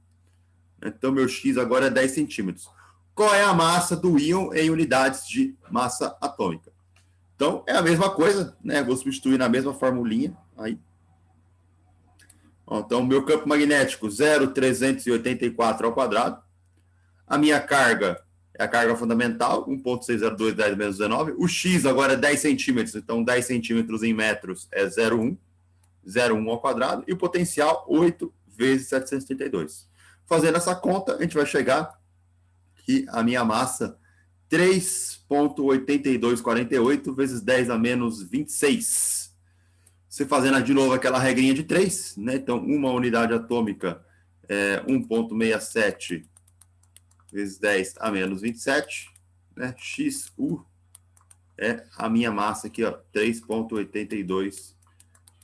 Então, meu X agora é 10 centímetros. Qual é a massa do íon em unidades de massa atômica? Então, é a mesma coisa, né? Vou substituir na mesma formulinha. Aí. Então, meu campo magnético, 0,384 ao quadrado. A minha carga é a carga fundamental, 1,602 10 menos 19. O X agora é 10 centímetros, então 10 centímetros em metros é 0,1 ao quadrado. E o potencial, 8 vezes 732. Fazendo essa conta, a gente vai chegar que a minha massa, 3,8248 vezes 10 a menos 26. Você fazendo de novo aquela regrinha de 3, né? Então, uma unidade atômica é 1,67 vezes 10 a menos 27, né? XU é a minha massa aqui, ó, 3,82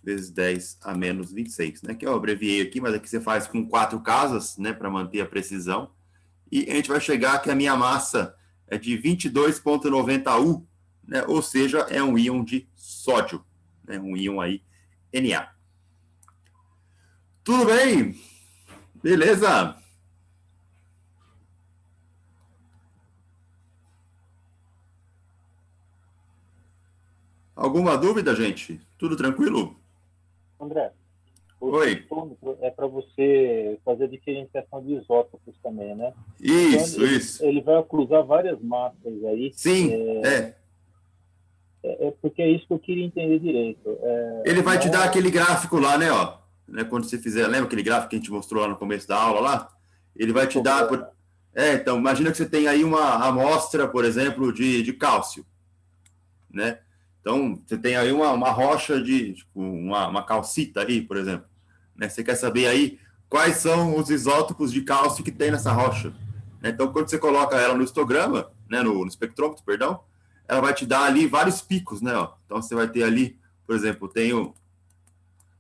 vezes 10 a menos 26, né? Que eu abreviei aqui, mas aqui você faz com 4 casas, né? Para manter a precisão. E a gente vai chegar que a minha massa é de 22,90 U, né? Ou seja, é um íon de sódio, né? Um íon aí, Na. Tudo bem? Beleza? Alguma dúvida, gente? Tudo tranquilo? André, o Oi. espectrômetro é para você fazer a diferenciação de isótopos também, né? Isso, então, isso. Ele vai cruzar várias massas aí. Sim, porque é isso que eu queria entender direito. Ele vai te dar aquele gráfico lá, né, ó. Né, quando você fizer, lembra aquele gráfico que a gente mostrou lá no começo da aula lá? Ele vai te dar... então, imagina que você tem aí uma amostra, por exemplo, de cálcio, né? Então, você tem aí uma rocha de, tipo, uma calcita aí, por exemplo. Né? Você quer saber aí quais são os isótopos de cálcio que tem nessa rocha. Né? Então, quando você coloca ela no histograma, né, no espectrômetro, perdão, ela vai te dar ali vários picos, né? Ó. Então, você vai ter ali, por exemplo, tenho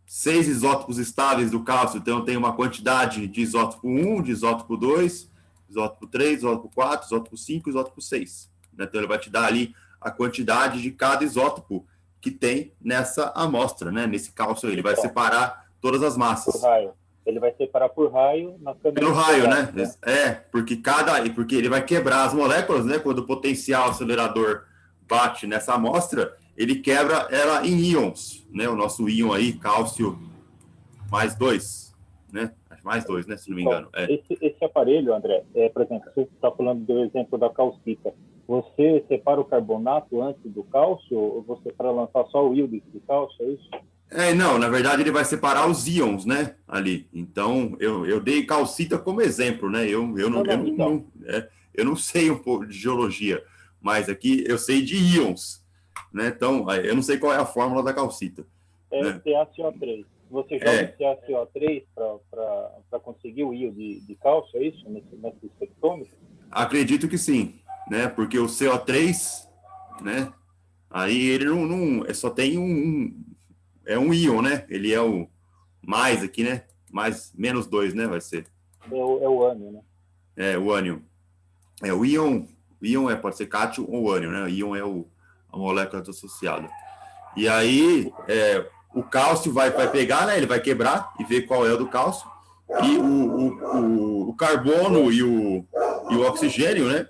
6 isótopos estáveis do cálcio, então tem uma quantidade de isótopo 1, de isótopo 2, isótopo 3, isótopo 4, isótopo 5, isótopo 6. Né? Então, ele vai te dar ali a quantidade de cada isótopo que tem nessa amostra, né? Nesse cálcio aí. Ele vai separar todas as massas. Por raio. Ele vai separar por raio na câmera. Pelo raio, né? Porque ele vai quebrar as moléculas, né? Quando o potencial acelerador bate nessa amostra, ele quebra ela em íons, né? O nosso íon aí, cálcio mais 2, né? Mais 2, né? Se não me engano. Esse aparelho, André, por exemplo, você está falando do exemplo da calcita. Você separa o carbonato antes do cálcio ou você para lançar só o íon de cálcio, é isso? Não, na verdade ele vai separar os íons, né, ali. Então, eu dei calcita como exemplo, né? Eu não sei um pouco de geologia, mas aqui eu sei de íons, né? Então, eu não sei qual é a fórmula da calcita. Né? CaCO3. Você joga CaCO3 para conseguir o íon de cálcio, é isso? Nesse espectrômetro? Acredito que sim, né? Porque o CO3, né? Aí ele não só tem um íon, né? Ele é o mais aqui, né? Menos 2, né? Vai ser. É o ânion, né? O ânion. O íon pode ser cátion ou ânion, né? O íon é a molécula associada. E aí, o cálcio vai pegar, né? Ele vai quebrar e ver qual é o do cálcio. E o carbono e o oxigênio, né?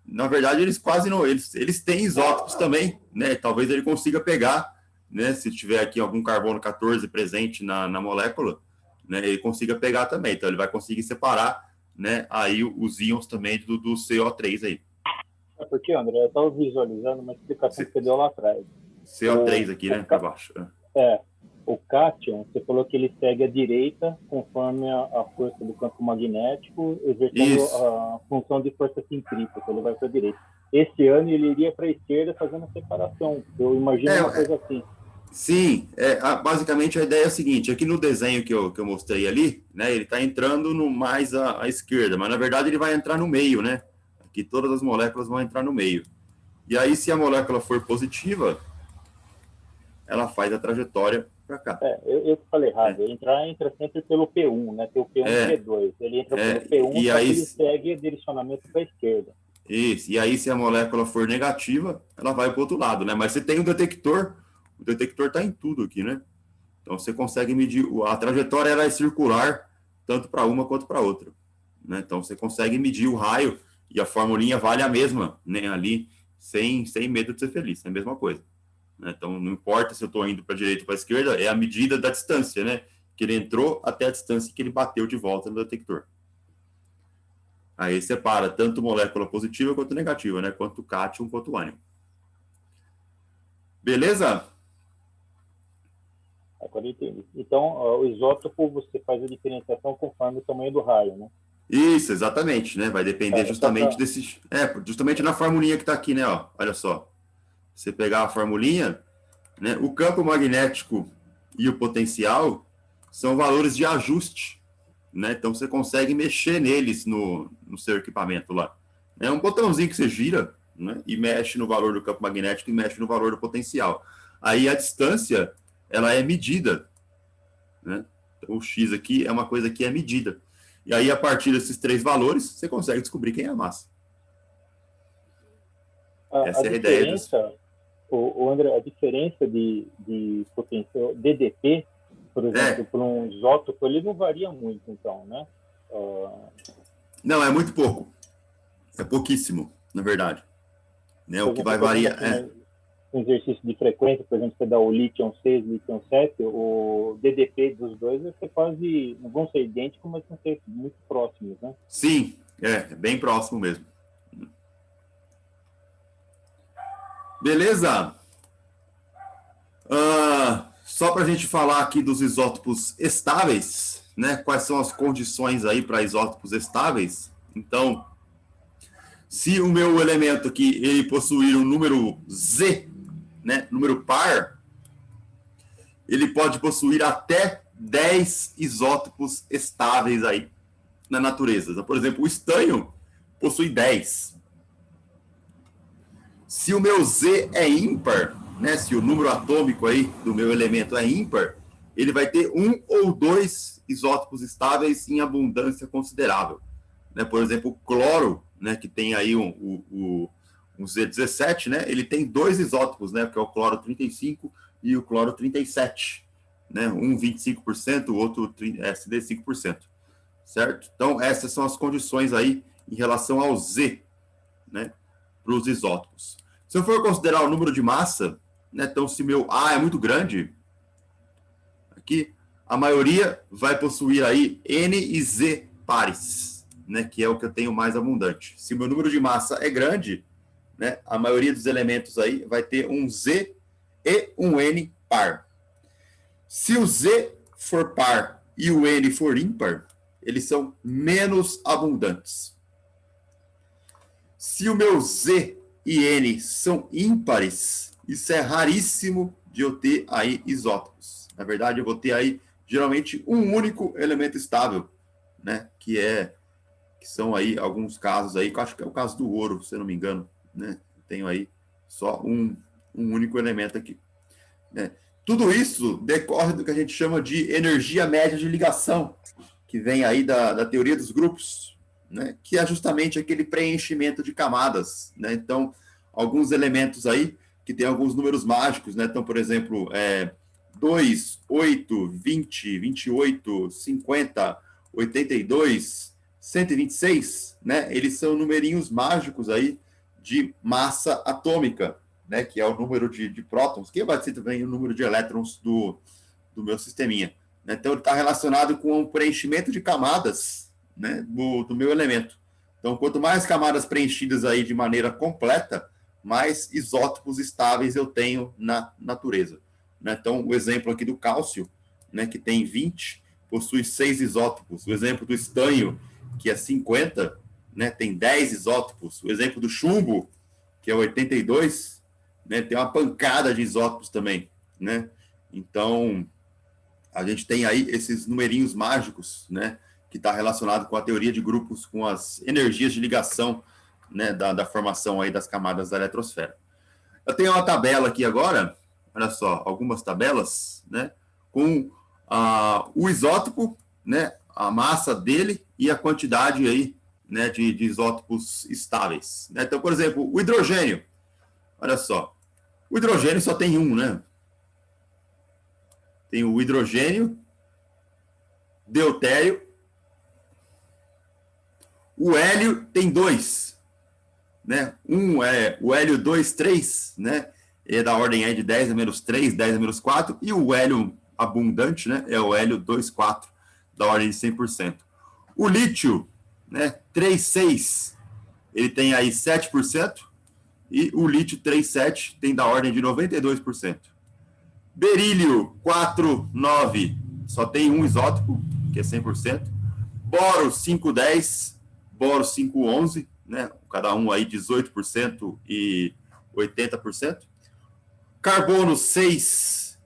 Na verdade, eles quase não... Eles têm isótopos também, né? Talvez ele consiga pegar, né? Se tiver aqui algum carbono 14 presente na molécula, né? Ele consiga pegar também. Então, ele vai conseguir separar, né? Aí os íons também do CO3 aí. Porque, André, eu estava visualizando uma explicação que você deu lá atrás. CO3 aqui, né? Para baixo. O cátion, você falou que ele segue à direita conforme a força do campo magnético, exercendo a função de força centrípeta, ele vai para a direita. Esse ano ele iria para a esquerda fazendo a separação. Eu imagino uma coisa assim. Sim, basicamente a ideia é a seguinte, aqui no desenho que eu mostrei ali, né, ele está entrando no mais à esquerda, mas na verdade ele vai entrar no meio, né? Aqui todas as moléculas vão entrar no meio. E aí, se a molécula for positiva, ela faz a trajetória para cá. Eu falei errado. Ele entra sempre pelo P1, né? Tem o P1 e o P2. Ele entra pelo P1 e só aí, que ele segue o direcionamento para a esquerda. Isso. E aí, se a molécula for negativa, ela vai para o outro lado, né? Mas você tem o detector está em tudo aqui, né? Então, você consegue medir. A trajetória ela é circular, tanto para uma quanto para outra. Né? Então, você consegue medir o raio e a formulinha vale a mesma, né? Ali, sem medo de ser feliz. É a mesma coisa. Né? Então, não importa se eu estou indo para a direita ou para a esquerda, é a medida da distância, né? Que ele entrou até a distância que ele bateu de volta no detector. Aí separa tanto molécula positiva quanto negativa, né? Quanto cátion quanto ânion. Beleza? Agora eu entendi. Então, o isótopo você faz a diferenciação conforme o tamanho do raio, né? Isso, exatamente, né? Vai depender justamente desse... justamente na formulinha que está aqui, né? Ó, olha só. Você pegar a formulinha, né? O campo magnético e o potencial são valores de ajuste, né? Então, você consegue mexer neles no seu equipamento lá. É um botãozinho que você gira, né? E mexe no valor do campo magnético e mexe no valor do potencial. Aí, a distância, ela é medida, né? Então, o X aqui é uma coisa que é medida. E aí, a partir desses 3 valores, você consegue descobrir quem é a massa. Essa é a ideia. O André, a diferença de potencial DDP, por exemplo, por um isótopo, ele não varia muito, então, né? Não, é muito pouco. É pouquíssimo, na verdade. Né? O que vai variar um exercício de frequência, por exemplo, você dá o lítio 6, lítio 7, o DDP dos dois vai ser quase, não vão ser idênticos, mas vão ser muito próximos, né? Sim, bem próximo mesmo. Beleza? Só para a gente falar aqui dos isótopos estáveis, né? Quais são as condições aí para isótopos estáveis? Então, se o meu elemento aqui ele possuir um número Z, né, número par, ele pode possuir até 10 isótopos estáveis aí na natureza. Então, por exemplo, o estanho possui 10. Se o meu Z é ímpar, né, se o número atômico aí do meu elemento é ímpar, ele vai ter 1 ou 2 isótopos estáveis em abundância considerável. Né? Por exemplo, o cloro, né, que tem aí um Z17, né, ele tem 2 isótopos, né, que é o cloro 35 e o cloro 37. Né? Um 25%, o outro SD 5%. Certo? Então, essas são as condições aí em relação ao Z, né, para os isótopos. Se eu for considerar o número de massa, né, então se meu A é muito grande, aqui, a maioria vai possuir aí N e Z pares, né, que é o que eu tenho mais abundante. Se o meu número de massa é grande, né, a maioria dos elementos aí vai ter um Z e um N par. Se o Z for par e o N for ímpar, eles são menos abundantes. Se o meu Z e N são ímpares, isso é raríssimo de eu ter aí isótopos. Na verdade, eu vou ter aí, geralmente, um único elemento estável, né? Que são aí alguns casos aí, que eu acho que é o caso do ouro, se eu não me engano, né? Tenho aí só um único elemento aqui. Né? Tudo isso decorre do que a gente chama de energia média de ligação, que vem aí da teoria dos grupos, né, que é justamente aquele preenchimento de camadas. Né? Então, alguns elementos aí que tem alguns números mágicos. Né? Então, por exemplo, 2, 8, 20, 28, 50, 82, 126, né? Eles são numerinhos mágicos aí de massa atômica, né? Que é o número de prótons, que vai ser também o número de elétrons do meu sisteminha. Então, ele está relacionado com o preenchimento de camadas, né, do meu elemento. Então, quanto mais camadas preenchidas aí de maneira completa, mais isótopos estáveis eu tenho na natureza. Né? Então, o exemplo aqui do cálcio, né, que tem 20, possui 6 isótopos. O exemplo do estanho, que é 50, né, tem 10 isótopos. O exemplo do chumbo, que é 82, né, tem uma pancada de isótopos também. Né? Então, a gente tem aí esses numerinhos mágicos, né, que está relacionado com a teoria de grupos, com as energias de ligação, né, da formação aí das camadas da eletrosfera. Eu tenho uma tabela aqui agora, olha só, algumas tabelas, né, com o isótopo, né, a massa dele e a quantidade aí, né, de isótopos estáveis. Né? Então, por exemplo, o hidrogênio, olha só, o hidrogênio só tem um, né? Tem o hidrogênio, deutério, o hélio tem dois, né? Um é o hélio 2, 3, né? É da ordem aí de 10 a menos 3, 10 a menos 4, e o hélio abundante, né? É o hélio 2, 4, da ordem de 100%. O lítio, né? 3, 6, ele tem aí 7%, e o lítio 3, 7 tem da ordem de 92%. Berílio 4, 9, só tem um isótopo, que é 100%. Boro 5, 10, boro 5, 11, né? Cada um aí 18% e 80%. Carbono 6,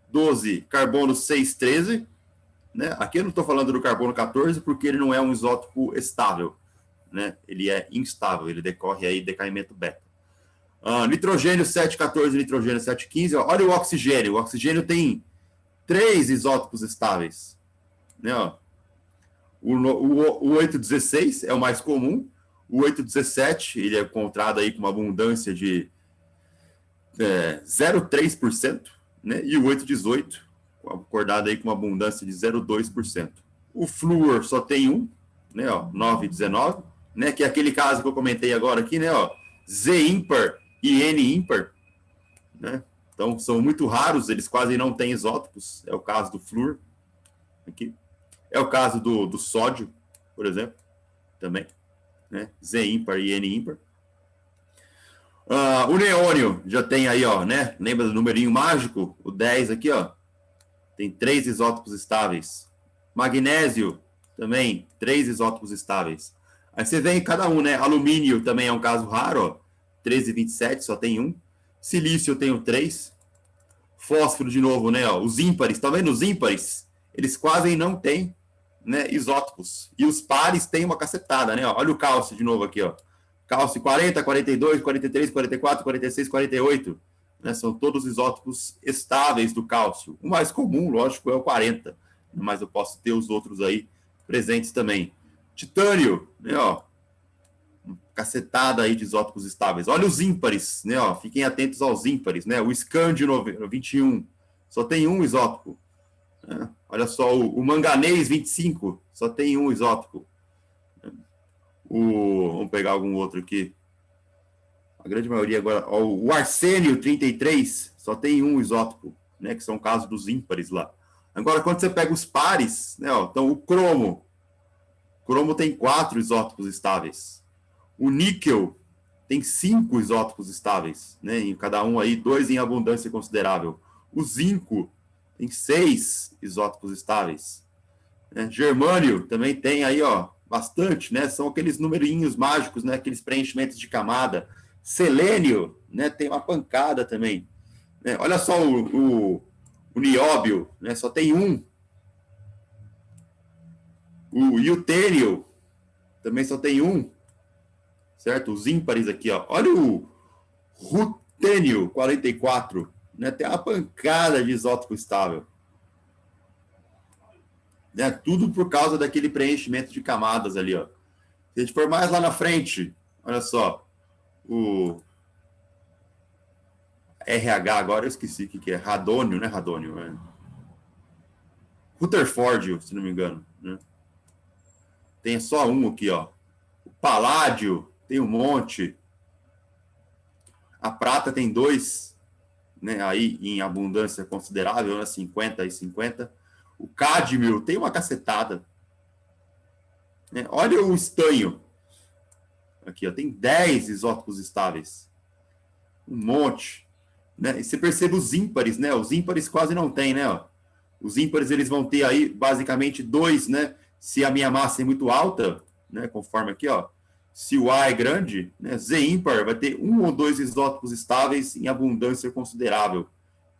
12, carbono 6, 13. Né? Aqui eu não estou falando do carbono 14 porque ele não é um isótopo estável, né? Ele é instável, ele decorre aí decaimento beta. Nitrogênio 7,14, nitrogênio 7,15. Olha o oxigênio tem 3 isótopos estáveis. Né? O 8,16 é o mais comum, o 8,17 ele é encontrado aí com uma abundância de 0,3%, né? E o 8,18 acordado aí com uma abundância de 0,2%. O flúor só tem um, né? 9,19, né? Que é aquele caso que eu comentei agora aqui, né? Z ímpar e N ímpar, né? Então, são muito raros, eles quase não têm isótopos. É o caso do flúor, aqui. É o caso do sódio, por exemplo, também, né? Z ímpar e N ímpar. O neônio já tem aí, né? Lembra do numerinho mágico? O 10 aqui, tem 3 isótopos estáveis. Magnésio, também, 3 isótopos estáveis. Aí você vem cada um, né? Alumínio também é um caso raro, 13,27, só tem um. Silício eu tenho 3. Fósforo, de novo, né? Os ímpares, tá vendo? Os ímpares, eles quase não têm, né, isótopos. E os pares têm uma cacetada, né? Olha o cálcio de novo aqui, Cálcio 40, 42, 43, 44, 46, 48. Né? São todos isótopos estáveis do cálcio. O mais comum, lógico, é o 40. Mas eu posso ter os outros aí presentes também. Titânio, né? Cacetada aí de isótopos estáveis. Olha os ímpares, né? Fiquem atentos aos ímpares, né? O escândio 21 só tem um isótopo. Né? Olha só, o manganês 25 só tem um isótopo. Vamos pegar algum outro aqui. A grande maioria agora. O arsênio 33 só tem um isótopo, né? Que são casos dos ímpares lá. Agora, quando você pega os pares, né? Então, o cromo. O cromo tem 4 isótopos estáveis. O níquel tem 5 isótopos estáveis, né? Em cada um aí, 2 em abundância considerável. O zinco tem 6 isótopos estáveis. Né? Germânio também tem aí, bastante, né? São aqueles numerinhos mágicos, né? Aqueles preenchimentos de camada. Selênio, né? Tem uma pancada também. Né? Olha só o nióbio, né? Só tem um. O iutênio também só tem um. Certo? Os ímpares aqui, Olha o rutênio 44, né? Tem uma pancada de isótopo estável. Né? Tudo por causa daquele preenchimento de camadas ali, Se a gente for mais lá na frente, olha só, o RH, agora eu esqueci o que é, radônio, né? Radônio, né? Rutherfórdio, se não me engano, né? Tem só um aqui, O paládio tem um monte. A prata tem 2, né? Aí em abundância considerável, né? 50 e 50. O cádmio tem uma cacetada. Né? Olha o estanho. Aqui, tem 10 isótopos estáveis. Um monte. Né? E você percebe os ímpares, né? Os ímpares quase não tem, né? Os ímpares, eles vão ter aí, basicamente, 2, né? Se a minha massa é muito alta, né? Conforme aqui, Se o A é grande, né? Z ímpar vai ter 1 ou 2 isótopos estáveis em abundância considerável,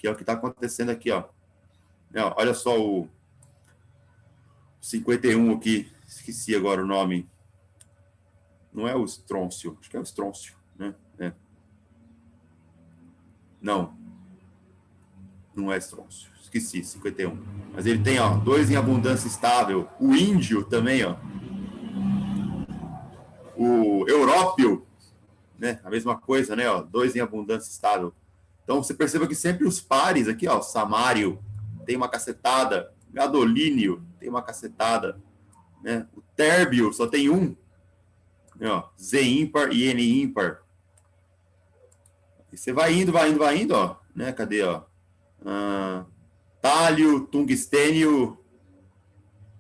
que é o que está acontecendo aqui, ó. Olha só o 51 aqui, esqueci agora o nome. Não é o estrôncio, acho que é o estrôncio, né? Não é estrôncio, esqueci, 51. Mas ele tem, ó, 2 em abundância estável. O índio também, ó. O európio, né? A mesma coisa, né? Ó, 2 em abundância estável. Então, você perceba que sempre os pares aqui, ó, samário tem uma cacetada, gadolínio tem uma cacetada, né? O térbio só tem um, né? Ó, Z ímpar e N ímpar. E você vai indo, ó, né? Cadê, ó? Tálio, tungstênio,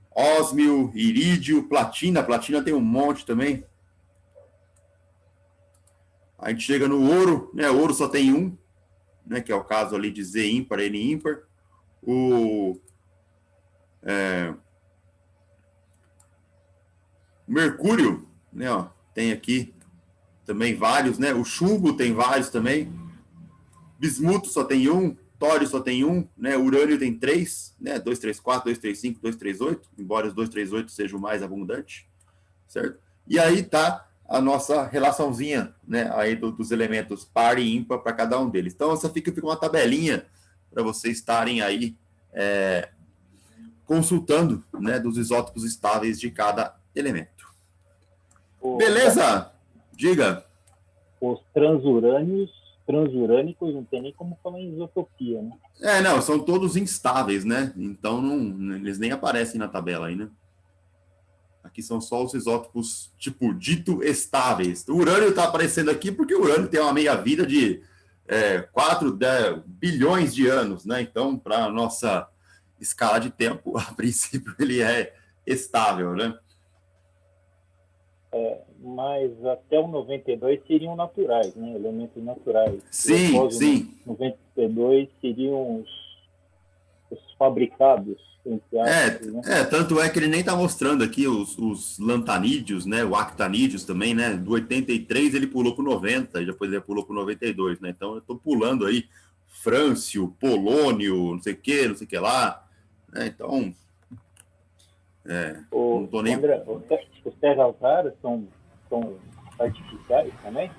ósmio, irídio, platina. Platina tem um monte também. A gente chega no ouro, né? O ouro só tem um, né? Que é o caso ali de Z ímpar, N ímpar. O mercúrio, né? Ó, tem aqui também vários, né? O chumbo tem vários também. Bismuto só tem um. Tório só tem um, né? Urânio tem 3, né? 234, 235, 238, embora os 238 seja o mais abundante, certo? E aí tá a nossa relaçãozinha, né? Aí dos elementos par e ímpar para cada um deles. Então, essa fica uma tabelinha para vocês estarem aí consultando, né? Dos isótopos estáveis de cada elemento. Beleza? Diga. Os transurânicos não tem nem como falar em isotopia, né? Não, são todos instáveis, né? Então, eles nem aparecem na tabela aí, né? Aqui são só os isótopos, tipo, dito estáveis. O urânio está aparecendo aqui porque o urânio tem uma meia-vida de 4 bilhões de anos, né? Então, para a nossa escala de tempo, a princípio, ele é estável, né? Mas até o 92 seriam naturais, né? Elementos naturais. Sim, sim. 92 seriam os fabricados, entre aspas, né? Tanto é que ele nem está mostrando aqui os lantanídeos, né? O actanídeos também, né? Do 83 ele pulou para o 90, e depois ele pulou para o 92, né? Então eu estou pulando aí frâncio, polônio, não sei o que lá, né? Então, não tô nem... André, os terras raras são artificiais também?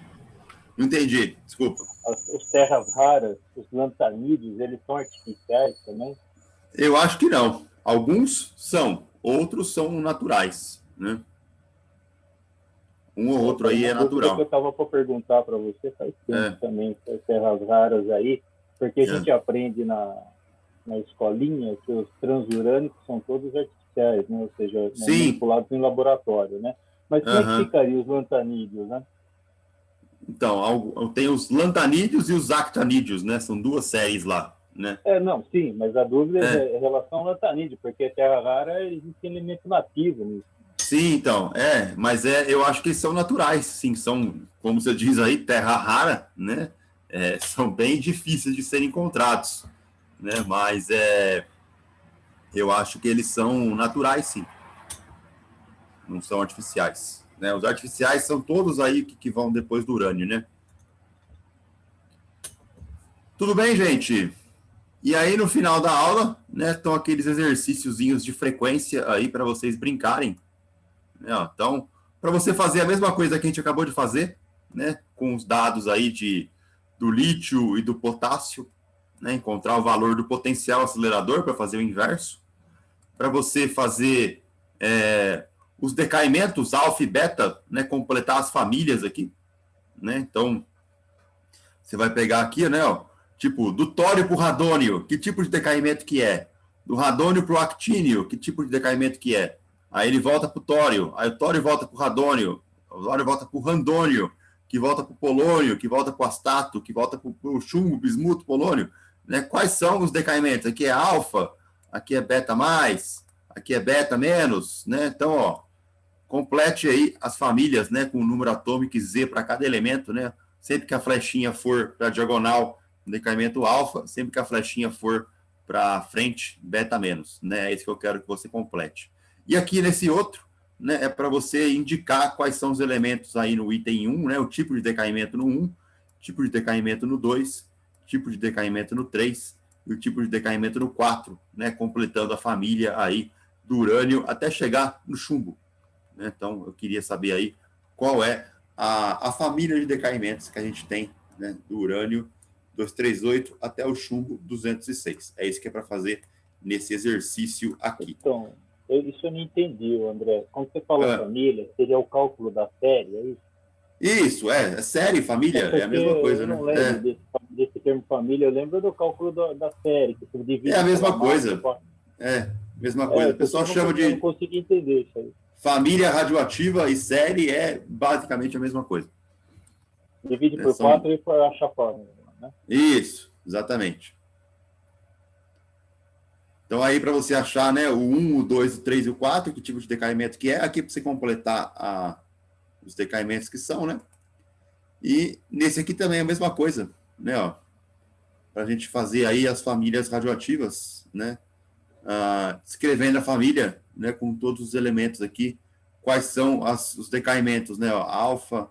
Não entendi, desculpa. Os terras raras, os lantanídeos, eles são artificiais também? Eu acho que não. Alguns são, outros são naturais, né? Um ou outro aí é natural. Eu estava para perguntar para você faz tempo também, as terras raras aí, porque a gente aprende na escolinha que os transurânicos são todos artificiais, né? Ou seja, manipulados em laboratório, né? Mas como é que ficaria os lantanídeos, né? Então, tem os lantanídeos e os actanídeos, né? São 2 séries lá, né? Não, sim, mas a dúvida é em relação ao lantanídeo, porque a terra rara existe elemento nativo nisso. Sim, então, mas eu acho que eles são naturais, sim, são, como você diz aí, terra rara, né? São bem difíceis de serem encontrados, né? Mas eu acho que eles são naturais, sim. Não são artificiais, né? Os artificiais são todos aí que vão depois do urânio, né? Tudo bem, gente? E aí, no final da aula, né, estão aqueles exercíciozinhos de frequência aí para vocês brincarem. Então, para você fazer a mesma coisa que a gente acabou de fazer, né, com os dados aí do lítio e do potássio, né, encontrar o valor do potencial acelerador para fazer o inverso, para você fazer os decaimentos alfa e beta, né, completar as famílias aqui, né? Então, você vai pegar aqui, né, ó, tipo, do tório para o radônio, que tipo de decaimento que é? Do radônio para o actínio, que tipo de decaimento que é? Aí ele volta para o tório, aí o tório volta para o radônio, o tório volta para o randônio, que volta para o polônio, que volta para o astato, que volta para o chumbo, bismuto, polônio, né? Quais são os decaimentos? Aqui é alfa, aqui é beta mais, aqui é beta menos, né? Então, ó, complete aí as famílias, né, com o número atômico Z para cada elemento, né? Sempre que a flechinha for para a diagonal, decaimento alfa, sempre que a flechinha for para frente, beta menos, né? É isso que eu quero que você complete. E aqui nesse outro, né, é para você indicar quais são os elementos aí no item 1, né? O tipo de decaimento no 1, tipo de decaimento no 2, tipo de decaimento no 3 e o tipo de decaimento no 4, né? Completando a família aí do urânio até chegar no chumbo, né? Então, eu queria saber aí qual é a família de decaimentos que a gente tem, né? Do urânio 238 até o chumbo 206. É isso que é para fazer nesse exercício aqui. Então, isso eu não entendi, André. Quando você fala família, seria o cálculo da série, é isso? Isso, é série, família, é a mesma coisa, eu né? não lembro desse termo família, eu lembro do cálculo da série, que você divide. É a mesma pela coisa. massa. Mesma coisa. O pessoal chama Eu não consegui entender isso aí. família radioativa e série é basicamente a mesma coisa. Divide por 4 e acha a fórmula, né? Isso, exatamente. Então aí para você achar, né, o 1, o 2, o 3 e o 4, que tipo de decaimento que é, aqui para você completar os decaimentos que são, né? E nesse aqui também é a mesma coisa, né, ó. Para a gente fazer aí as famílias radioativas, né? Descrevendo a família, né, com todos os elementos aqui, quais são os decaimentos, né, ó, alfa,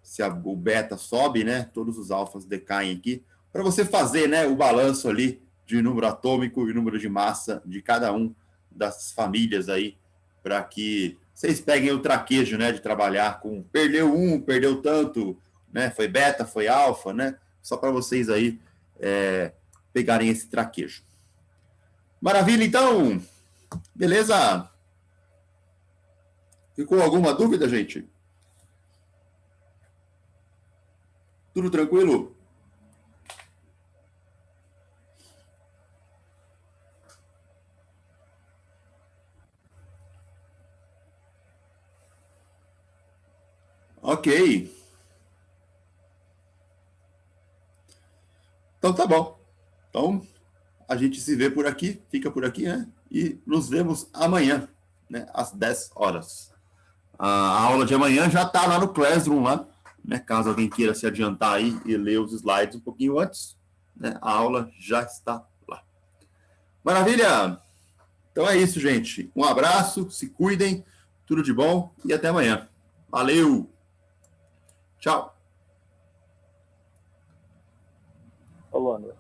se o beta sobe, né, todos os alfas decaem aqui, para você fazer, né, o balanço ali de número atômico e número de massa de cada um das famílias aí, para que vocês peguem o traquejo, né, de trabalhar com perdeu um, perdeu tanto, né, foi beta, foi alfa, né, só para vocês aí pegarem esse traquejo. Maravilha, então, beleza? Ficou alguma dúvida, gente? Tudo tranquilo? Ok. Então tá bom. Então a gente se vê por aqui, fica por aqui, né? E nos vemos amanhã, né? Às 10 horas. A aula de amanhã já está lá no Classroom, lá, né? Caso alguém queira se adiantar aí e ler os slides um pouquinho antes, né? A aula já está lá. Maravilha! Então é isso, gente. Um abraço, se cuidem, tudo de bom e até amanhã. Valeu! Tchau! Falou, André.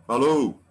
Falou!